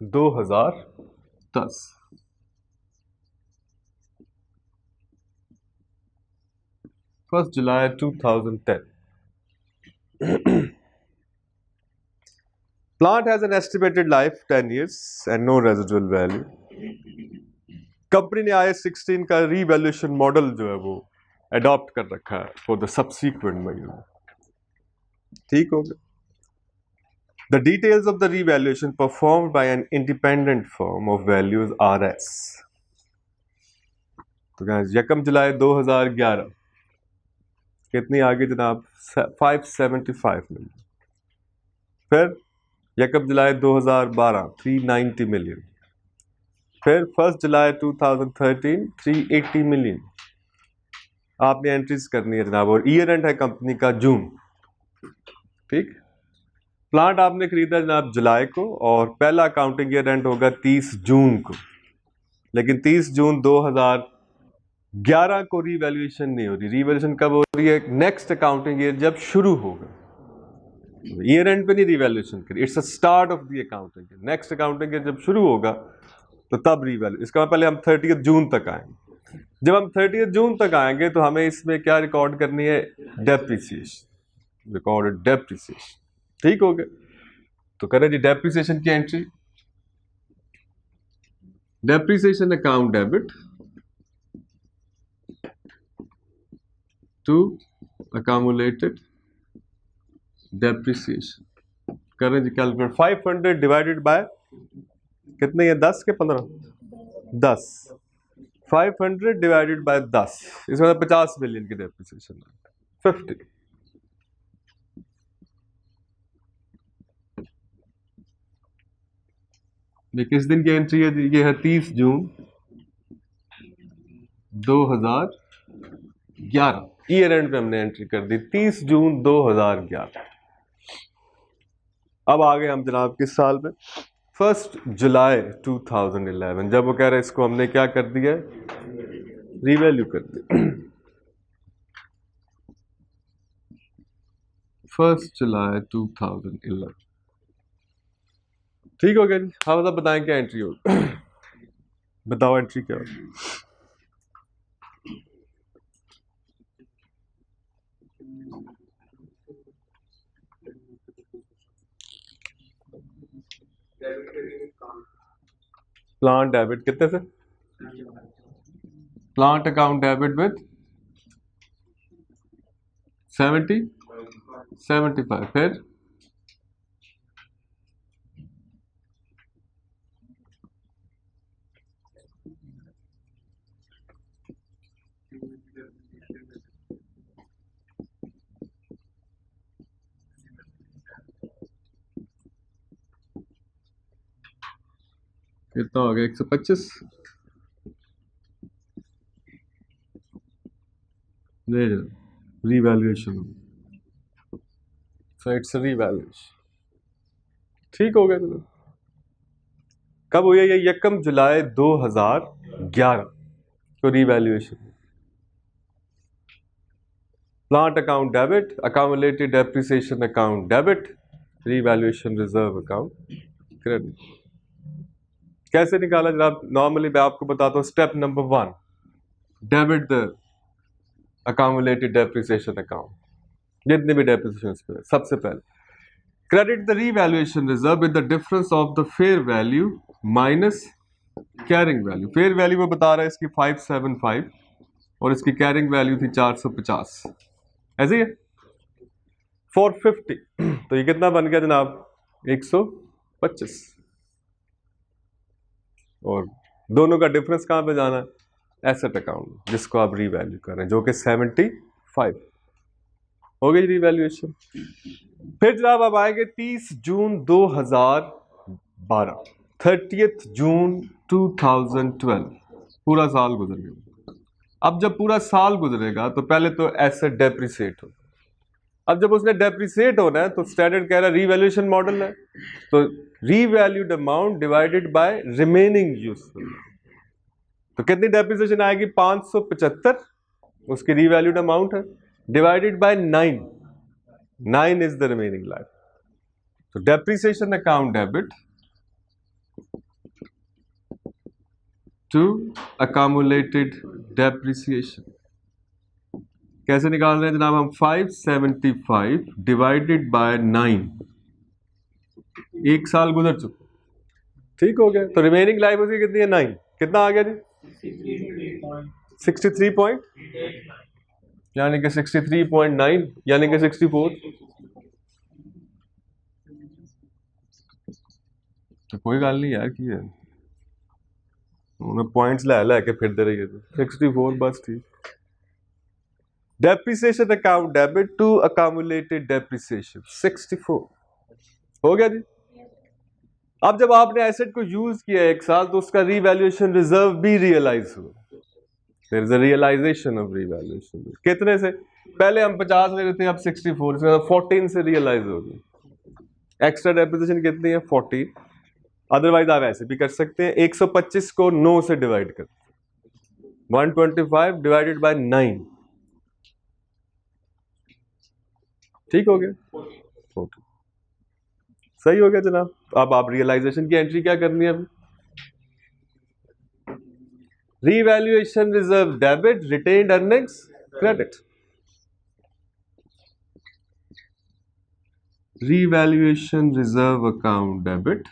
2010। First July 2010। Plant has an estimated life 10 years and no residual value. Company ने IAS 16 का रीवैल्यूएशन मॉडल जो है वो अडॉप्ट कर रखा है फॉर द सब्सीक्वेंट महीनों, ठीक हो गया। The details of the revaluation performed by an independent firm of values RS। तो 1 जुलाई 2011 कितनी आ गई जनाब, 575 मिलियन। फिर 1 जुलाई 2012 390 मिलियन। फिर 1 जुलाई 2013 380 मिलियन। आपने एंट्रीज करनी है जनाब, और ईयर एंड है कंपनी का जून, ठीक। प्लांट आपने खरीदा जनाब जुलाई को, और पहला अकाउंटिंग ईयर एंड होगा 30 जून को। लेकिन 30 जून 2011 को रीवैल्यूएशन नहीं हो रही। रीवैल्यूएशन कब हो रही है, नेक्स्ट अकाउंटिंग ईयर जब शुरू होगा। ईयर एंड पे नहीं रीवैल्यूएशन करी, it's a start of the accounting year. Next accounting year जब शुरू होगा तो तब रीवैल्यू। इसका पहले हम 30 जून तक आएंगे। जब हम 30 जून तक आएंगे तो हमें इसमें क्या रिकॉर्ड करनी है, डेप्रिसिएशन, रिकॉर्डेड डेप्रिसिएशन, ठीक हो गया। तो करें जी डेप्रिसिएशन की entry. Depreciation account debit to accumulated depreciation. करें जी कैलकुलेट। 500 डिवाइडेड बाय कितने, ये 10 के 15, 10। 500 डिवाइडेड बाय 10, इसमें 50 मिलियन की डेप्रिसिएशन, 50। ये किस दिन की एंट्री है, ये है 30 जून 2011। ईयर एंड पे हमने एंट्री कर दी 30 जून 2011। अब आ गए हम जनाब किस साल में, 1 जुलाई 2011। जब वो कह रहे हैं इसको हमने क्या कर दिया, रीवैल्यू कर दिया। 1 जुलाई 2011, ठीक हो गया जी। हाँ मतलब बताएं क्या एंट्री होगी, बताओ एंट्री क्या होगी। प्लांट डेबिट कितने से? प्लांट अकाउंट डेबिट विद 75 फिर कितना हो गया? 125 रीवैल्यूएशन, सो इट्स रीवैल्यूएशन। ठीक हो गया। चलो कब हुई है ये? 1 जुलाई 2011 को revaluation. Plant account debit, accumulated depreciation account debit, revaluation reserve account credit. कैसे निकाला जनाब? नॉर्मली मैं आपको बताता हूँ। Step number 1, debit the accumulated depreciation account, जितने भी डेप्रिसिएशन। सबसे पहले credit the revaluation reserve with the difference of the fair value minus carrying value. Fair value वो बता रहा है इसकी 575 और इसकी कैरिंग वैल्यू थी 450, ऐसे ही है 450। तो ये कितना बन गया जनाब? 125। और दोनों का डिफरेंस कहां पे जाना है? एसेट अकाउंट, जिसको आप रीवैल्यू कर रहे हैं, जो कि 75 हो गई रीवैल्यूएशन। फिर जनाब अब आएंगे 30 जून 2012, 30 जून 2012, पूरा साल गुजर गया। अब जब पूरा साल गुजरेगा तो पहले तो एसेट डेप्रिसिएट हो। अब जब उसने डेप्रिसिएट होना है तो स्टैंडर्ड कह रहा है रीवैल्यूएशन मॉडल है, तो revalued amount divided by remaining useful. तो कितनी डेप्रिसिएशन आएगी? 575, उसकी रीवैल्यूड अमाउंट है, divided by 9, 9 is the remaining life. तो depreciation account debit to accumulated depreciation कैसे निकाल रहे हैं जनाब हम? 575 डिवाइडेड बाय 9, एक साल गुजर चुका। ठीक हो गया। तो रिमेनिंग लाइफ उसकी कितनी है? 9। कितना आ गया जी? 63 पॉइंट, यानी कि 63.9, यानी कि 64। तो कोई गल नहीं यार की है, उन्हें पॉइंट्स लै के फिरते रहिए। तो 64 बस ठीक। Depreciation account debit to accumulated depreciation 64 हो गया जी। अब जब आपने एसेट को यूज किया एक साल तो उसका रीवैल्यूएशन रिजर्व भी रियलाइज हुआ। There is a realisation of revaluation. कितने से? पहले हम 50 ले रहे थे, अब 64 से, 14 से रियलाइज हो गई। एक्स्ट्रा डेप्रिसिएशन कितनी है? 14। अदरवाइज आप ऐसे भी कर सकते हैं, 125 को 9 से डिवाइड कर, 125 डिवाइडेड बाय 9, ठीक हो गया। okay. सही हो गया जनाब। अब आप रियलाइजेशन की एंट्री क्या करनी है? अभी revaluation reserve debit, retained earnings credit. Revaluation reserve account debit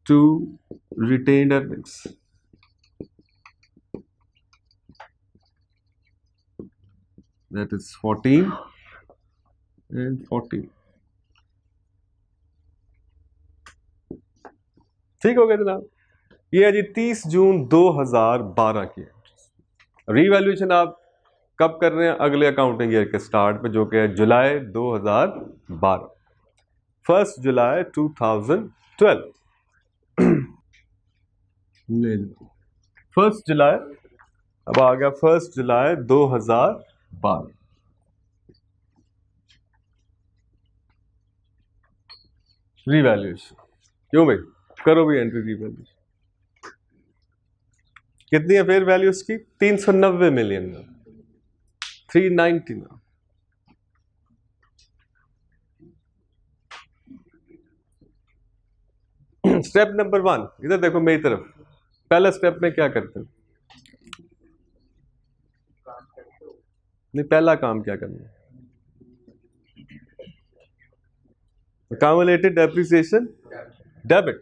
to retained earnings, that is 14 and 14। ठीक हो गया जनाब। ये है जी 30 जून 2012 की रीवैल्यूएशन। आप कब कर रहे हैं? अगले अकाउंटिंग ईयर के स्टार्ट पे, जो कि है जुलाई 2012, 1 जुलाई 2012। 1 जुलाई, अब आ गया 1 जुलाई 2012। रीवैल्यूएशन क्यों भाई? करो भी एंट्री रीवैल्यूएशन। कितनी है फेयर वैल्यू उसकी? 390 मिलियन, 390 ना। स्टेप नंबर 1, इधर देखो मेरी तरफ। पहला स्टेप में क्या करते हैं? नहीं, पहला काम क्या करना है? Accumulated depreciation debit.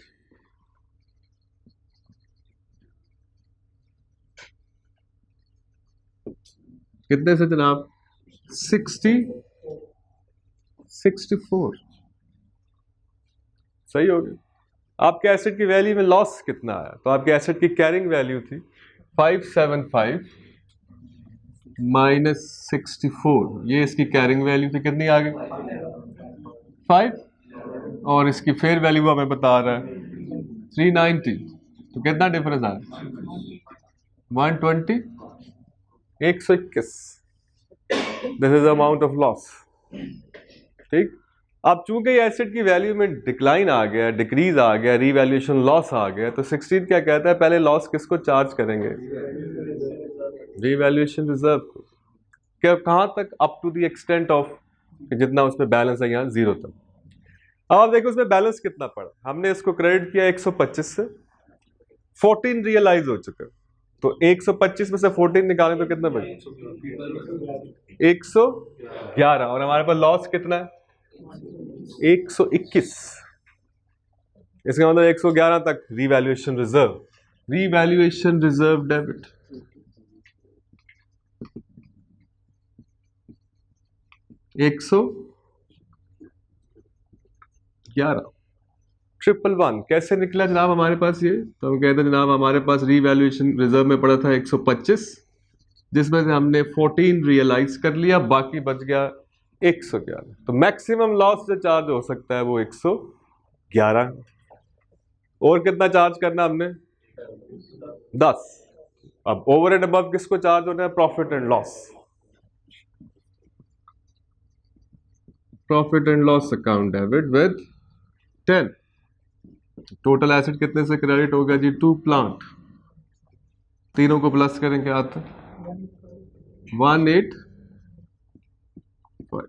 कितने से जनाब? 64। सही हो गया। आपके एसेट की वैल्यू में लॉस कितना आया? तो आपके एसेट की कैरिंग वैल्यू थी 575 माइनस 64, ये इसकी कैरिंग वैल्यू थी। कितनी आ गई? 5। और इसकी फेयर वैल्यू हमें बता रहा है 390। तो कितना डिफरेंस आया? 120, 121। This is amount of loss. ठीक। अब चूंकि एसेट की वैल्यू में डिक्लाइन आ गया, डिक्रीज आ गया, रीवैल्यूएशन लॉस आ गया, तो 16 क्या कहता है? पहले लॉस किसको चार्ज करेंगे? रीवैल्यूएशन रिजर्व को। क्या? कहां तक? Up to the extent of जितना उसमें बैलेंस है, यहां 0 तक। अब आप देखो उसमें बैलेंस कितना पड़ा। हमने इसको क्रेडिट किया 125 से, 14 रियलाइज हो चुका। तो 125 में से 14 निकालें तो कितना बचे? 111। और हमारे पास लॉस कितना है? 121। इसका मतलब 111 तक revaluation reserve. Revaluation reserve debit. 111। 111 कैसे निकला जनाब हमारे पास? ये तो हम कहते हैं जनाब हमारे पास रीवैल्यूएशन रिजर्व में पड़ा था 125, जिसमें से हमने 14 रियलाइज कर लिया, बाकी बच गया 111। तो मैक्सिमम लॉस जो चार्ज हो सकता है वो 111। और कितना चार्ज करना हमने? 10। अब ओवर एंड अबव किसको चार्ज होना है? Profit and loss. Profit and loss account debit with 10। Total asset कितने से क्रेडिट होगा जी? 2 प्लांट। तीनों को प्लस करें क्या आता है? 185।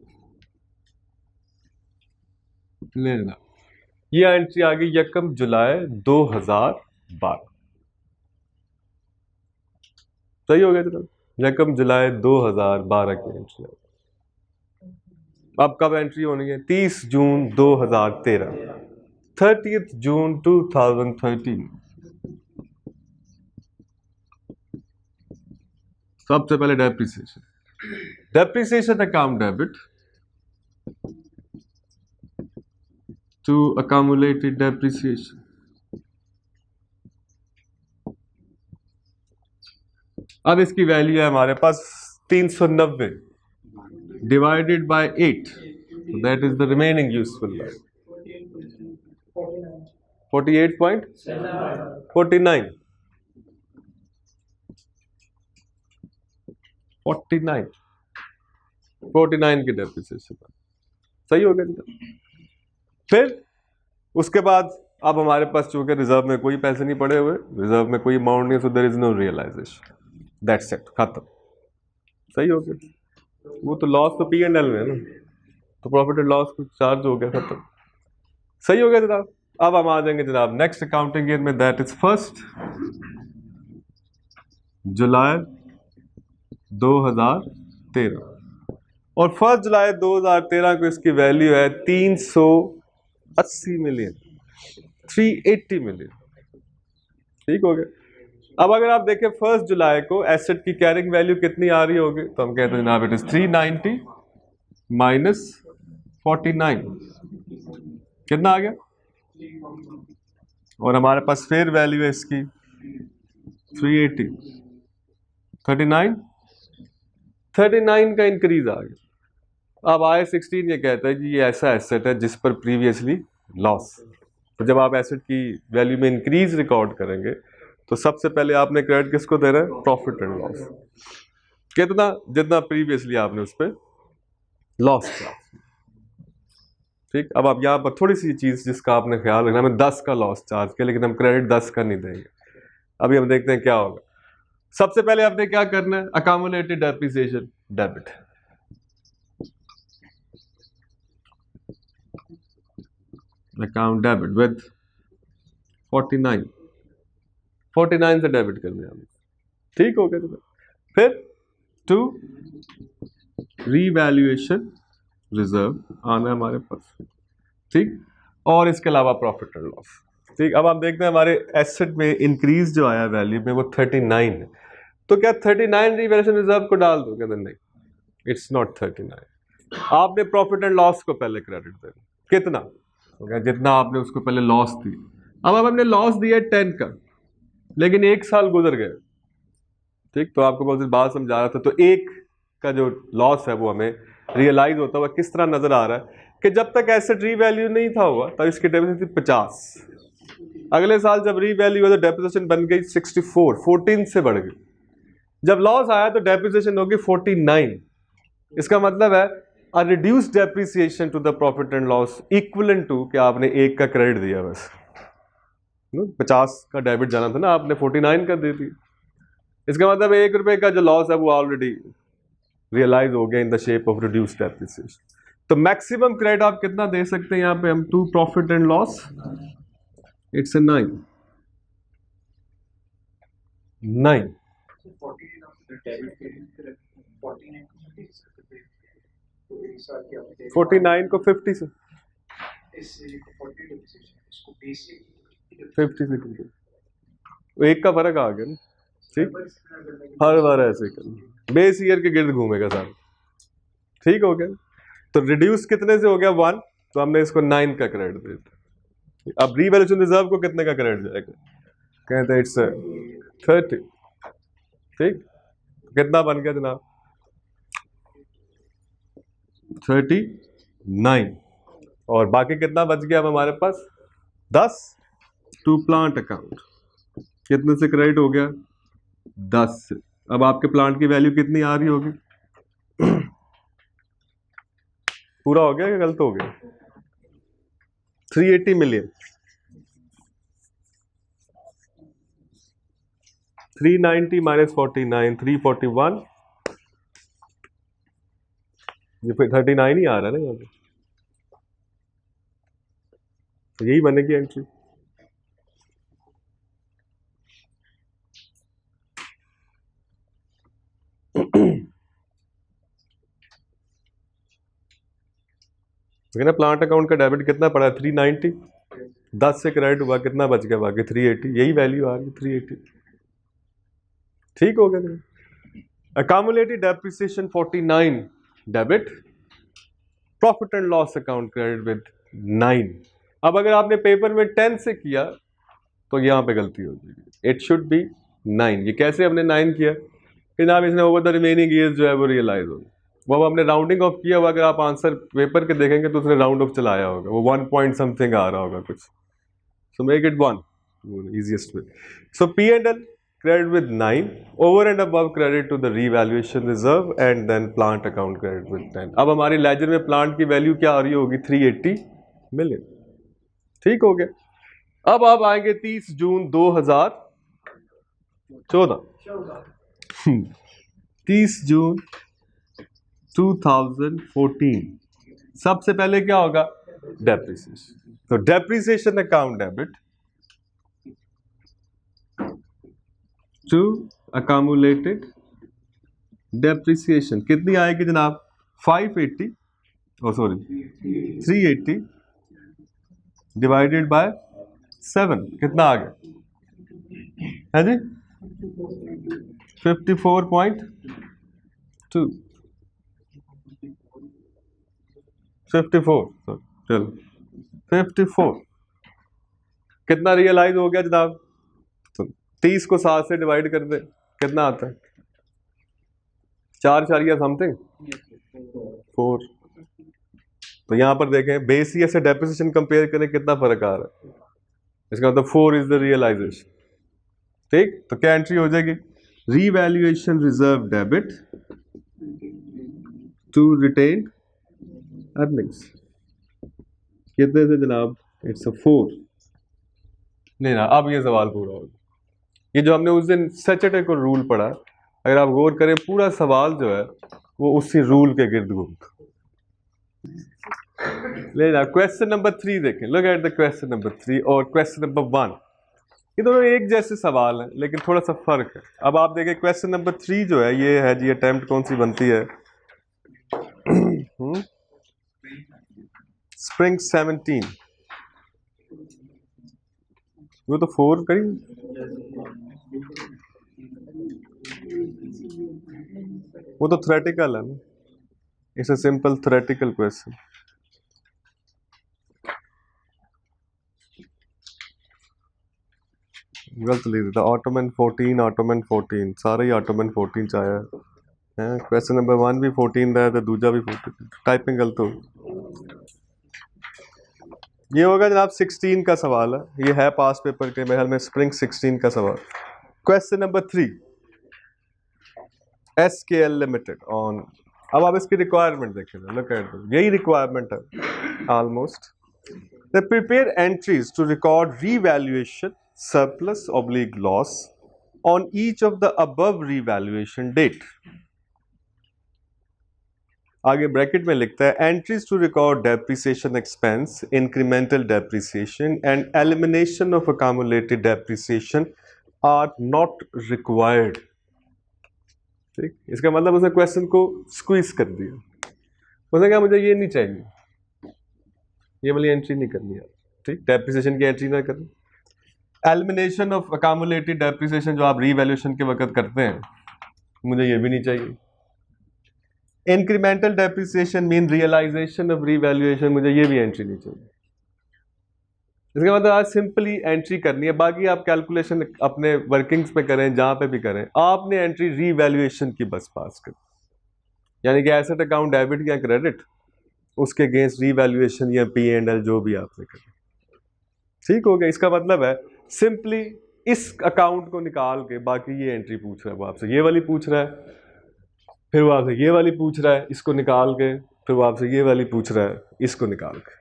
लेना। ये एंट्री आ गई 1 जुलाई 2012। सही हो गया जनाब? 1 जुलाई 2012 की एंट्री। अब कब एंट्री होनी है? 30 जून 2013, 30 जून 2013। सबसे पहले depreciation. Depreciation account debit to accumulated depreciation। अब इसकी वैल्यू है हमारे पास 390 divided by 8, that is the remaining useful life. 48.49। 49 की डेप्रिसिएशन। सही हो गया। फिर उसके बाद अब हमारे पास चूंकि रिजर्व में कोई पैसे नहीं पड़े हुए, रिजर्व में कोई अमाउंट नहीं, so there is no realisation, that's it, खत्म। सही हो गया। वो तो लॉस तो P&L में है ना, तो प्रॉफिट एंड लॉस को चार्ज हो गया, खत्म। सही हो गया जनाब। अब हम आ जाएंगे जनाब नेक्स्ट अकाउंटिंग ईयर में, दैट इज 1 जुलाई 2013। और 1 जुलाई 2013 को इसकी वैल्यू है 380 मिलियन, 380 मिलियन। ठीक हो गया। अब अगर आप देखें 1 जुलाई को एसेट की कैरिंग वैल्यू कितनी आ रही होगी, तो हम कहते हैं जनाब इट इज 390 माइनस 49। कितना आ गया? और हमारे पास फेयर वैल्यू है इसकी 380। 39 का इंक्रीज आ गया। अब I16 ये कहता है कि ये ऐसा एसेट है जिस पर प्रीवियसली लॉस। तो जब आप एसेट की वैल्यू में इंक्रीज रिकॉर्ड करेंगे तो सबसे पहले आपने क्रेडिट किसको देना है? Profit and loss. कितना? जितना प्रीवियसली आपने उस पर लॉस किया। ठीक। अब आप यहाँ पर थोड़ी सी चीज जिसका आपने ख्याल रखना, हमें 10 का लॉस चार्ज किया, लेकिन हम क्रेडिट 10 का नहीं देंगे। अभी हम देखते हैं क्या होगा। सबसे पहले आपने क्या करना है? Accumulated depreciation debit. Account debit with 49 से डेबिट करने हमें। ठीक हो गया। फिर टू रीवैल्यूएशन रिजर्व आना है हमारे पास। ठीक। और इसके अलावा प्रॉफिट एंड लॉस। ठीक, अब आप देखते हैं हमारे एसेट में इंक्रीज जो आया वैल्यू में वो 39 है। तो क्या 39 रिवैल्यूएशन रिजर्व को डाल दो? कहते नहीं, इट्स नॉट 39। आपने प्रॉफिट एंड लॉस को पहले क्रेडिट देना। कितना? तो जितना आपने उसको पहले लॉस दी। अब हमने लॉस दिया 10 का, लेकिन 1 साल गुजर गए। ठीक, तो आपको बहुत सी बात समझा रहा था। तो 1 का जो लॉस है वो हमें रियलाइज होता हुआ किस तरह नजर आ रहा है कि जब तक एसेट रीवैल्यू नहीं था हुआ तब इसकी डेप्रिसिएशन थी 50। अगले साल जब रीवैल्यू हुआ तो डेप्रिसिएशन बन गई 64, 14 से बढ़ गई। जब लॉस आया तो डेप्रिसिएशन होगी 49। इसका मतलब है a reduced depreciation to the profit and loss equivalent to कि आपने 1 का क्रेडिट दिया, बस 50 का डेबिट जाना था ना, आपने 49 का दे दिया। इसका मतलब 1 रुपए का जो लॉस है वो ऑलरेडी रियलाइज हो गया in the shape of reduced depreciation. तो मैक्सिमम क्रेडिट आप कितना दे सकते हैं यहाँ पे हम to profit and loss? It's 9। 49 को 50 से 50 से 1 का फर्क आ गया ना। ठीक, हर बार ऐसे कर बेस ईयर के गिर्द घूमेगा सारा। ठीक हो गया। तो रिड्यूस कितने से हो गया? 1। तो हमने इसको 9 का क्रेडिट दे दिया। अब रीवैल्यूएशन रिजर्व को कितने का क्रेडिट जाएगा? कहते हैं इट्स 30। ठीक, कितना बन गया जनाब? 39। और बाकी कितना बच गया अब हमारे पास? 10 टू प्लांट अकाउंट। कितने से क्रेडिट हो गया? 10 से। अब आपके प्लांट की वैल्यू कितनी आ रही होगी? पूरा हो गया कि गलत हो गया? 380 मिलियन। 390 माइनस 49, 341। ये फिर 39 ही आ रहा है ना यहाँ पे, तो यही बनेगी एंट्री। ना प्लांट अकाउंट का डेबिट कितना पड़ा? 390। 10 से क्रेडिट हुआ, कितना बच गया बाकी? 380। यही वैल्यू आ रही 380। ठीक हो गया। Accumulated depreciation 49 debit, profit and loss account credit with 9। अब अगर आपने पेपर में 10 से किया तो यहां पे गलती हो जाएगी। It should be 9। ये कैसे हमने 9 किया कि जनाब इसने ओवर द रिमेनिंग ईयर्स जो है वो रियलाइज हो, वो हमने राउंडिंग ऑफ किया हुआ। अगर आप आंसर पेपर के देखेंगे तो उसने राउंड ऑफ चलाया होगा, वो 1 पॉइंट समथिंग आ रहा होगा कुछ। So make it 1, easiest way. So P&L credit with 9 over and above credit to the revaluation reserve and then plant account credit with 10. अब हमारी लेजर में प्लांट की वैल्यू क्या आ रही होगी? 380 मिलियन। ठीक हो गया। अब आप आएंगे 30 जून 2014। 30 जून 2014। सबसे पहले क्या होगा? डेप्रिसिएशन। तो depreciation account debit to accumulated depreciation कितनी आएगी जनाब? 580, सॉरी 380 डिवाइडेड बाय 7। कितना आ गया? है जी 54.2 54, चलो 54। कितना रियलाइज हो गया जनाब? 30 को 7 से डिवाइड कर दे, कितना आता है? 4 समथिंग 4। तो यहां पर देखें बेस ईयर से डेप्रिसिएशन कंपेयर करें, कितना फर्क आ रहा है? इसका मतलब 4 इज द रियलाइजेशन। ठीक, तो क्या एंट्री हो जाएगी? Revaluation reserve debit to retain earnings. कितने से जनाब? इट्स 4। नहीं ना, अब ये सवाल पूरा होगा। ये जो हमने उस दिन सैटरडे को रूल पढ़ा, अगर आप गौर करें पूरा सवाल जो है वो उसी रूल के गिर्द घूमता। लेना क्वेश्चन नंबर 3 देखें। Look at the question number 3 और क्वेश्चन नंबर 1। ये दोनों एक जैसे सवाल हैं लेकिन थोड़ा सा फर्क है। अब आप देखें क्वेश्चन नंबर 3 जो है ये है जी, अटेम्प्ट कौन सी बनती है? स्प्रिंग 17। वो तो 4 करी। वो तो थ्योरेटिकल है ना, it's a simple theoretical question. गलत लिख दिया, ऑटोमन 14, ऑटोमन 14, सारे ही ऑटोमन 14 से आया है। क्वेश्चन नंबर 1 भी 14 रहा है तो दूसरा भी 14, टाइपिंग गलत हो। ये होगा जनाब 16 का सवाल है, ये है पास पेपर के मेरे ख्याल में स्प्रिंग 16 का सवाल। Question number 3, SKL limited on. अब आप इसकी रिक्वायरमेंट देखें, लुक एट यही रिक्वायरमेंट है almost. They prepare entries to record revaluation surplus oblique loss on each of the above revaluation date. आगे ब्रैकेट में लिखता है entries to record depreciation expense, incremental depreciation and elimination of accumulated depreciation are not required. ठीक, इसका मतलब उसने question को squeeze कर दिया। उसने कहा मुझे ये नहीं चाहिए, ये वाली एंट्री नहीं करनी है। ठीक, डेप्रिसिएशन की एंट्री ना करनी। एलिमिनेशन ऑफ अकामुलेटेड डेप्रिसिएशन जो आप रीवैल्यूएशन के वक्त करते हैं, मुझे ये भी नहीं चाहिए। Incremental depreciation mean realisation of revaluation, मुझे ये भी एंट्री नहीं चाहिए। इसका मतलब आज सिंपली एंट्री करनी है, बाकी आप कैलकुलेशन अपने वर्किंग्स पे करें, जहां पे भी करें, आपने एंट्री रीवैल्यूएशन की बस पास कर, यानी कि एसेट अकाउंट डेबिट या क्रेडिट, उसके अगेंस्ट रीवैल्यूएशन या P&L जो भी आपने करें। ठीक हो गया, इसका मतलब है सिंपली इस अकाउंट को निकाल के बाकी ये एंट्री पूछ रहा है, वो आपसे ये वाली पूछ रहा है, फिर वो आपसे ये वाली पूछ रहा है, इसको निकाल के, फिर वो आपसे ये वाली पूछ रहा है, इसको निकाल के।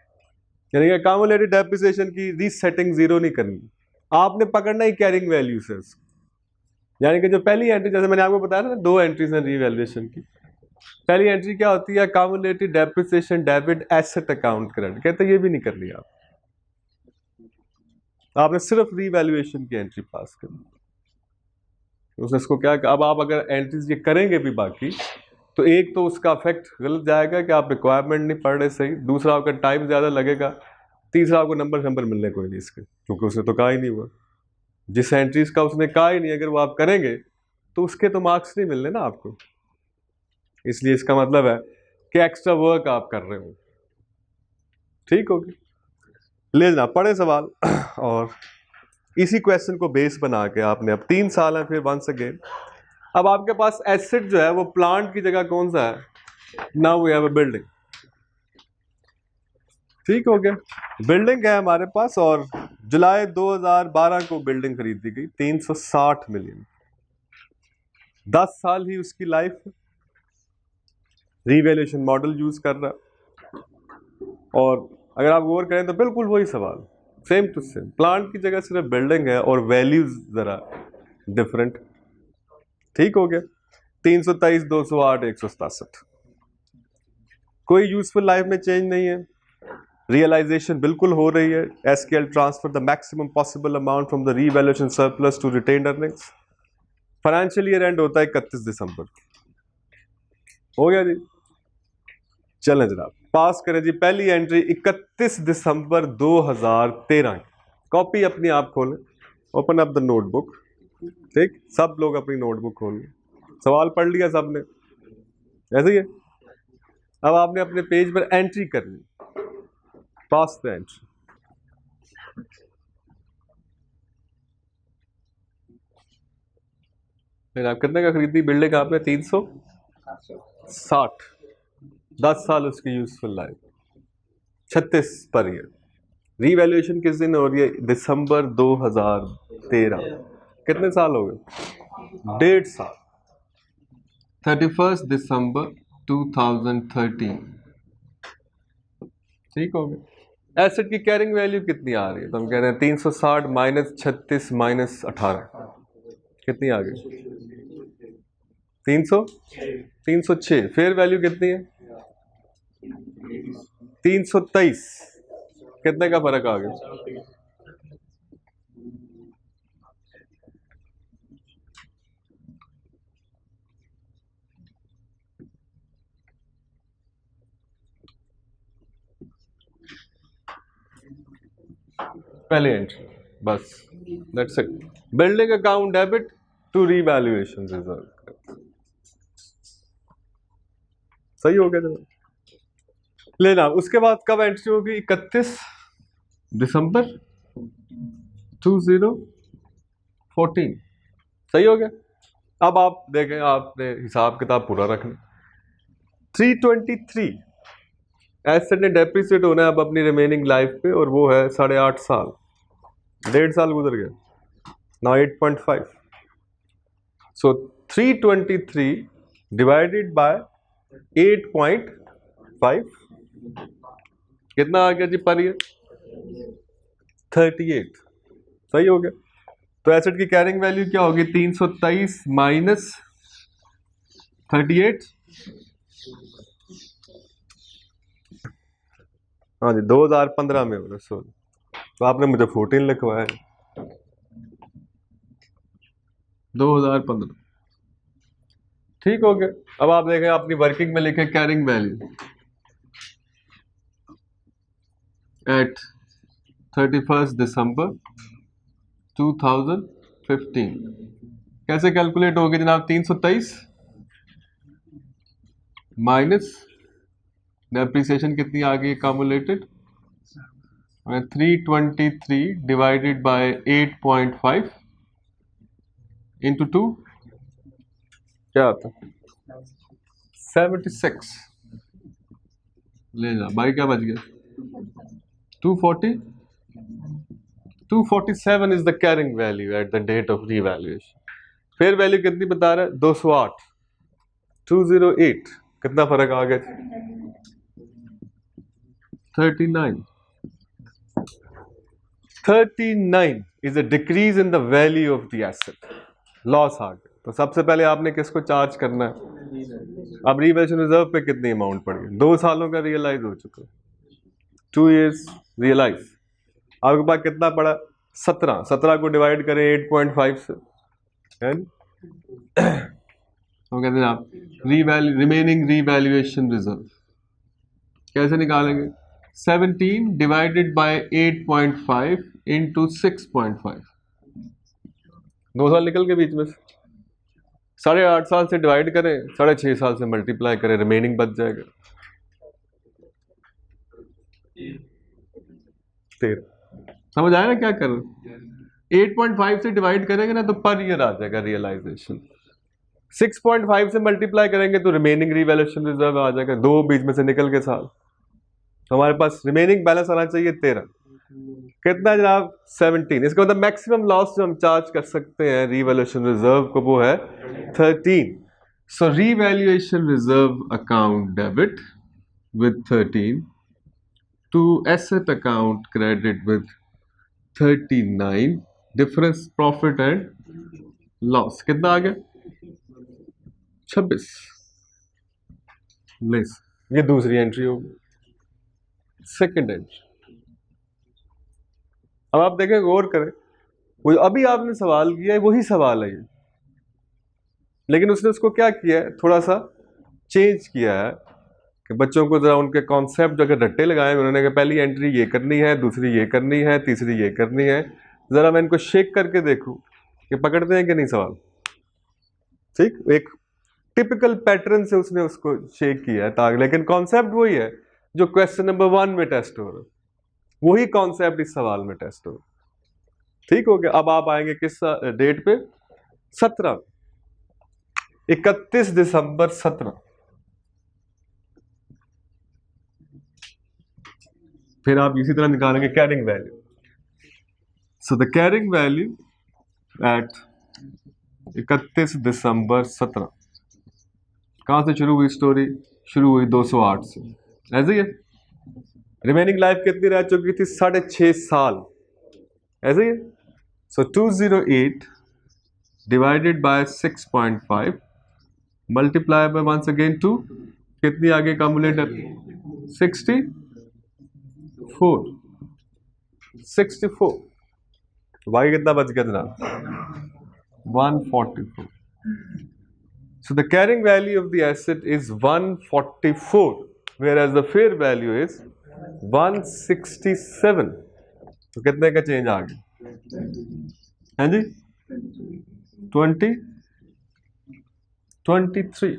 यानी कि अकामुलेटेड डेप्रिसिएशन की रीसेटिंग जीरो नहीं करनी, आपने पकड़ना ही कैरिंग वैल्यू से। यानी कि जो पहली एंट्री, जैसे मैंने आपको बताया ना, 2 एंट्रीज हैं रीवैल्यूएशन की। पहली एंट्री क्या होती है, accumulated depreciation debit asset account credit, कहते हैं ये भी नहीं करनी आपने सिर्फ रीवैल्यूएशन की एंट्री पास करनी। उसने इसको क्या, अब आप अगर एंट्रीज ये करेंगे भी बाकी, तो एक तो उसका इफेक्ट गलत जाएगा कि आप रिक्वायरमेंट नहीं पढ़ रहे सही, दूसरा आपका टाइम ज़्यादा लगेगा, तीसरा आपको नंबर मिलने कोई नहीं इसके, क्योंकि उसने तो कहा ही नहीं हुआ। जिस एंट्रीज का उसने कहा ही नहीं, अगर वो आप करेंगे तो उसके तो मार्क्स नहीं मिलने ना आपको। इसलिए इसका मतलब है कि एक्स्ट्रा वर्क आप कर रहे हो। ठीक हो गया, ले जाना पड़े सवाल। और इसी क्वेश्चन को बेस बना के आपने, अब 3 साल है, फिर वंस अगेन अब आपके पास एसेट जो है वो प्लांट की जगह कौन सा है, now we have a building. ठीक हो गया, बिल्डिंग है हमारे पास, और जुलाई 2012 को बिल्डिंग खरीदी गई 360 मिलियन, 10 साल ही उसकी लाइफ, रीवैल्यूएशन मॉडल यूज कर रहा। और अगर आप गौर करें तो बिल्कुल वही सवाल, सेम टू सेम, प्लांट की जगह सिर्फ बिल्डिंग है और वैल्यूज जरा डिफरेंट। ठीक हो गया, 323, 208, 167, कोई यूजफुल लाइफ में चेंज नहीं है। रियलाइजेशन बिल्कुल हो रही है। SKL transfer the maximum possible amount from the revaluation surplus to retained earnings. Financial year end होता है 31 दिसंबर। हो गया जी, चलें जनाब पास करें जी। पहली एंट्री 31 दिसंबर 2013, कॉपी अपनी आप खोलें, ओपन अप द नोटबुक। ठीक, सब लोग अपनी नोटबुक खोल लें, सवाल पढ़ लिया सबने, ऐसे ही है। अब आपने अपने पेज पर एंट्री करनी, पास द एंट्री। फिर आप कितने का खरीदी बिल्डिंग आपने, 360, 10 साल उसकी useful life, 36 per year. Revaluation किस दिन हो रही है, दिसंबर 2013, कितने साल हो गए, 1.5 साल, 31 दिसंबर 2013। ठीक हो गया। एसेट की कैरिंग वैल्यू कितनी आ रही है, तो हम कह रहे हैं 360 माइनस 36 माइनस 18, कितनी आ गई, 300, 306। फेयर वैल्यू कितनी है, 323, कितने का फर्क आ गया, पहले एंट्री बस। That's it. Building account debit to revaluation reserve. सही हो गया जनाब. लेना उसके बाद कब एंट्री होगी? 31 दिसंबर 2014. सही हो गया. अब आप देखें, आपने हिसाब किताब पूरा रखना. 323 एसेट ने डेप्रिसिएट होना है अब अपनी रिमेनिंग लाइफ पे, और वो है 8.5 साल. 1.5 साल गुजर गया. नाउ 8.5. सो 323 डिवाइडेड बाय 8.5 कितना आ गया जी पर ईयर? 38. सही हो गया. तो एसेट की कैरिंग वैल्यू क्या होगी? 323 माइनस 38. हाँ जी, 2015 में हो रहा. सॉरी, तो आपने मुझे 14 लिखवाया है. 2015. ठीक हो गया. अब आप देखें अपनी वर्किंग में लिखे कैरिंग वैल्यू एट 31 दिसंबर 2015. कैसे कैलकुलेट होगी जनाब? 323 माइनस डेप्रिसिएशन कितनी आ गई कम्युलेटेड, 323 डिवाइडेड बाय 8.5 इंटू 2 क्या आता? 76. ले जा भाई, क्या बच गया? 240. 247 is the carrying value at the date of revaluation. Fair value कितनी बता रहा है? 208. 208 कितना फर्क आ गया? 39. 39 is a decrease in the value of the asset. Loss आ गया. तो सबसे पहले आपने किसको चार्ज करना है? अब रीवैल्यूएशन रिजर्व पे कितनी अमाउंट पड़ गई? 2 सालों का रियलाइज हो चुका है. 2 years रियलाइज. आपके पास कितना पड़ा? 17. 17 को डिवाइड करें 8.5 से, तो कहते हैं आप रिमेनिंग रीवैल्यूएशन रिजर्व कैसे निकालेंगे? 17 डिवाइडेड बाय 8.5 इंटू 6.5. 2 साल निकल के बीच में से 8.5 साल से डिवाइड करें, 6.5 साल से मल्टीप्लाई करें, रिमेनिंग बच जाएगा 13. समझ आया ना क्या कर रहे? 8.5 से डिवाइड करेंगे ना तो पर ईयर आ जाएगा रियलाइजेशन. 6.5 से मल्टीप्लाई करेंगे तो रिमेनिंग रिवैल्यूएशन रिजर्व आ जाएगा. 2 बीच में से निकल के साल, तो हमारे पास रिमेनिंग बैलेंस आना चाहिए 13. कितना जनाब? 17. इसका मतलब मैक्सिमम लॉस जो हम चार्ज कर सकते हैं रिवैल्यूएशन रिजर्व को वो है 13. So revaluation reserve account debit with 13 to asset account credit with 39. Difference profit and loss कितना आ गया? 26 लेस. ये दूसरी एंट्री होगी. Second entry. अब आप देखें, गौर करें, वो अभी आपने सवाल किया है वही सवाल है ये, लेकिन उसने उसको क्या किया है? थोड़ा सा चेंज किया है कि बच्चों को जरा उनके कॉन्सेप्ट अगर रट्टे लगाए. उन्होंने कहा पहली एंट्री ये करनी है, दूसरी ये करनी है, तीसरी ये करनी है. जरा मैं इनको शेक करके देखूं कि पकड़ते हैं कि नहीं सवाल. ठीक, एक टिपिकल पैटर्न से उसने उसको शेक किया है ताकि, लेकिन कॉन्सेप्ट वही है जो क्वेश्चन नंबर 1 में टेस्ट हो रहा है, वही कॉन्सेप्ट इस सवाल में टेस्ट हो. ठीक हो गया. अब आप आएंगे किस डेट पे? 17. 31 दिसंबर 17. फिर आप इसी तरह निकालेंगे carrying value. So the carrying value at 31 December 17. कहां से शुरू हुई स्टोरी? शुरू हुई 208 से. ऐसे ही है. रिमेनिंग लाइफ कितनी रह चुकी थी? 6.5 साल. ऐसे ही है. So 208 divided by 6.5 multiply by once again 2. कितनी आगे कम्युलेटर? 64. 64. वाई कितना बच गया जनाब? 144. So the carrying value of the asset is 144, whereas the fair value is 167. तो कितने का चेंज आ गया? हैं जी 23।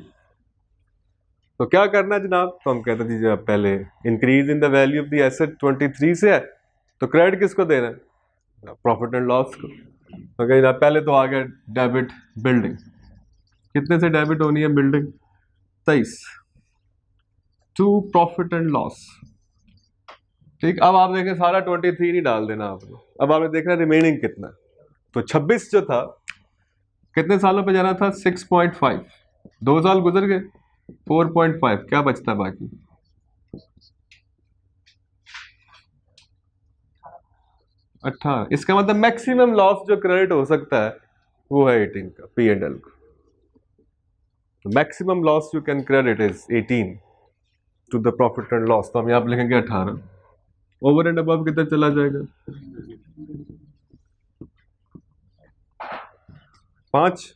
तो क्या करना है जनाब, तो हम कहते हैं जी जब पहले increase in the value of the asset 23 से है, तो क्रेडिट किसको देना है, प्रॉफिट एंड लॉस को। तो कहीं जनाब पहले तो आ गया डेबिट बिल्डिंग, कितने से डेबिट होनी है building, 23 to profit and loss. ठीक, अब आप देखें सारा 23 नहीं डाल देना आपने, अब आपने देखना रिमेनिंग कितना है। तो 26 जो था कितने सालों पे जाना था, 6.5, 2 साल गुजर गए, 4.5, क्या बचता है बाकी, 18। इसका मतलब मैक्सिमम लॉस जो क्रेडिट हो सकता है वो है 18 का P&L का। Maximum loss you can credit is 18 to the profit and loss. तो हम यहाँ पे लिखेंगे 18, ओवर एंड अबव कितना चला जाएगा, 5।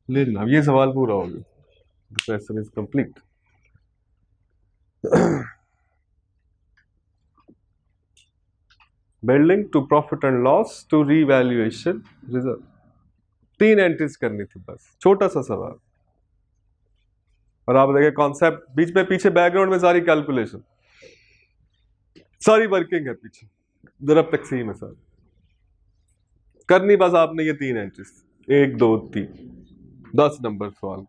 ले लेना, अब ये सवाल पूरा हो गया, the question is complete. Building to profit and loss to revaluation reserve, 3 entries करनी थी बस, छोटा सा सवाल। और आप देखिए कॉन्सेप्ट बीच में, पीछे बैकग्राउंड में सारी कैलकुलेशन, सारी वर्किंग है पीछे, जरब तकसीम है सर, करनी बस आपने ये 3 एंट्रीज, 1 2 3, 10 नंबर सवाल,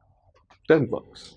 10 मार्क्स।